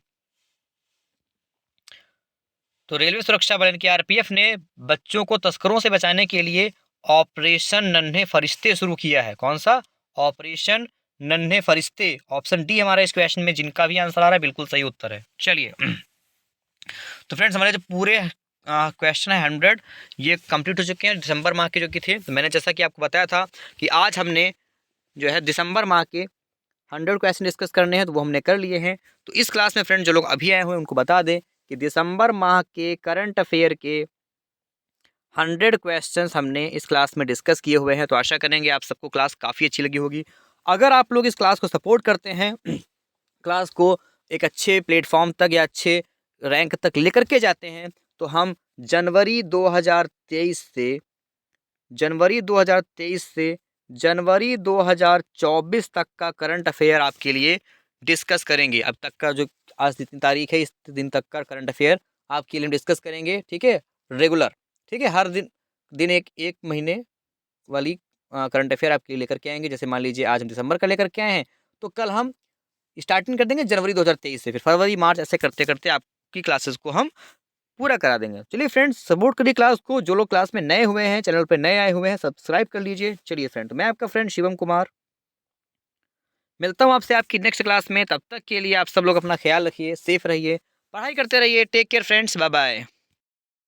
तो रेलवे सुरक्षा बल के आरपीएफ ने बच्चों को तस्करों से बचाने के लिए ऑपरेशन नन्हे फरिश्ते शुरू किया है। कौन सा? ऑपरेशन नन्हे फरिश्ते। ऑप्शन डी हमारा इस क्वेश्चन में जिनका भी आंसर आ रहा है बिल्कुल सही उत्तर है। चलिए तो फ्रेंड्स हमारे जो पूरे क्वेश्चन है 100 ये कंप्लीट हो चुके हैं दिसंबर माह के जो कि थे। तो मैंने जैसा कि आपको बताया था कि आज हमने जो है दिसंबर माह के 100 क्वेश्चन डिस्कस करने हैं, तो वो हमने कर लिए हैं। तो इस क्लास में फ्रेंड जो लोग अभी आए हुए हैं उनको बता दें कि दिसंबर माह के करंट अफेयर के 100 क्वेश्चंस हमने इस क्लास में डिस्कस किए हुए हैं। तो आशा करेंगे आप सबको क्लास काफ़ी अच्छी लगी होगी। अगर आप लोग इस क्लास को सपोर्ट करते हैं, क्लास को एक अच्छे प्लेटफॉर्म तक या अच्छे रैंक तक लेकर के जाते हैं, तो हम जनवरी 2023 से जनवरी 2024 तक का करंट अफेयर आपके लिए डिस्कस करेंगे। अब तक का जो आज जितनी तारीख है इस दिन तक का करंट अफेयर आपके लिए डिस्कस करेंगे, ठीक है, रेगुलर। ठीक है, हर दिन एक महीने वाली करंट अफेयर आपके लिए लेकर के आएंगे। जैसे मान लीजिए आज हम दिसंबर का लेकर के आए हैं, तो कल हम स्टार्टिंग कर देंगे जनवरी 2023 से, फिर फरवरी मार्च ऐसे करते करते आपकी क्लासेस को हम पूरा करा देंगे। चलिए फ्रेंड्स, सपोर्ट करिए क्लास को। जो लोग क्लास में नए हुए हैं, चैनल पे नए आए हुए हैं, सब्सक्राइब कर लीजिए। चलिए फ्रेंड, मैं आपका फ्रेंड शिवम कुमार मिलता हूँ आपसे आपकी नेक्स्ट क्लास में। तब तक के लिए आप सब लोग अपना ख्याल रखिए, सेफ रहिए, पढ़ाई करते रहिए। Take care friends, bye bye.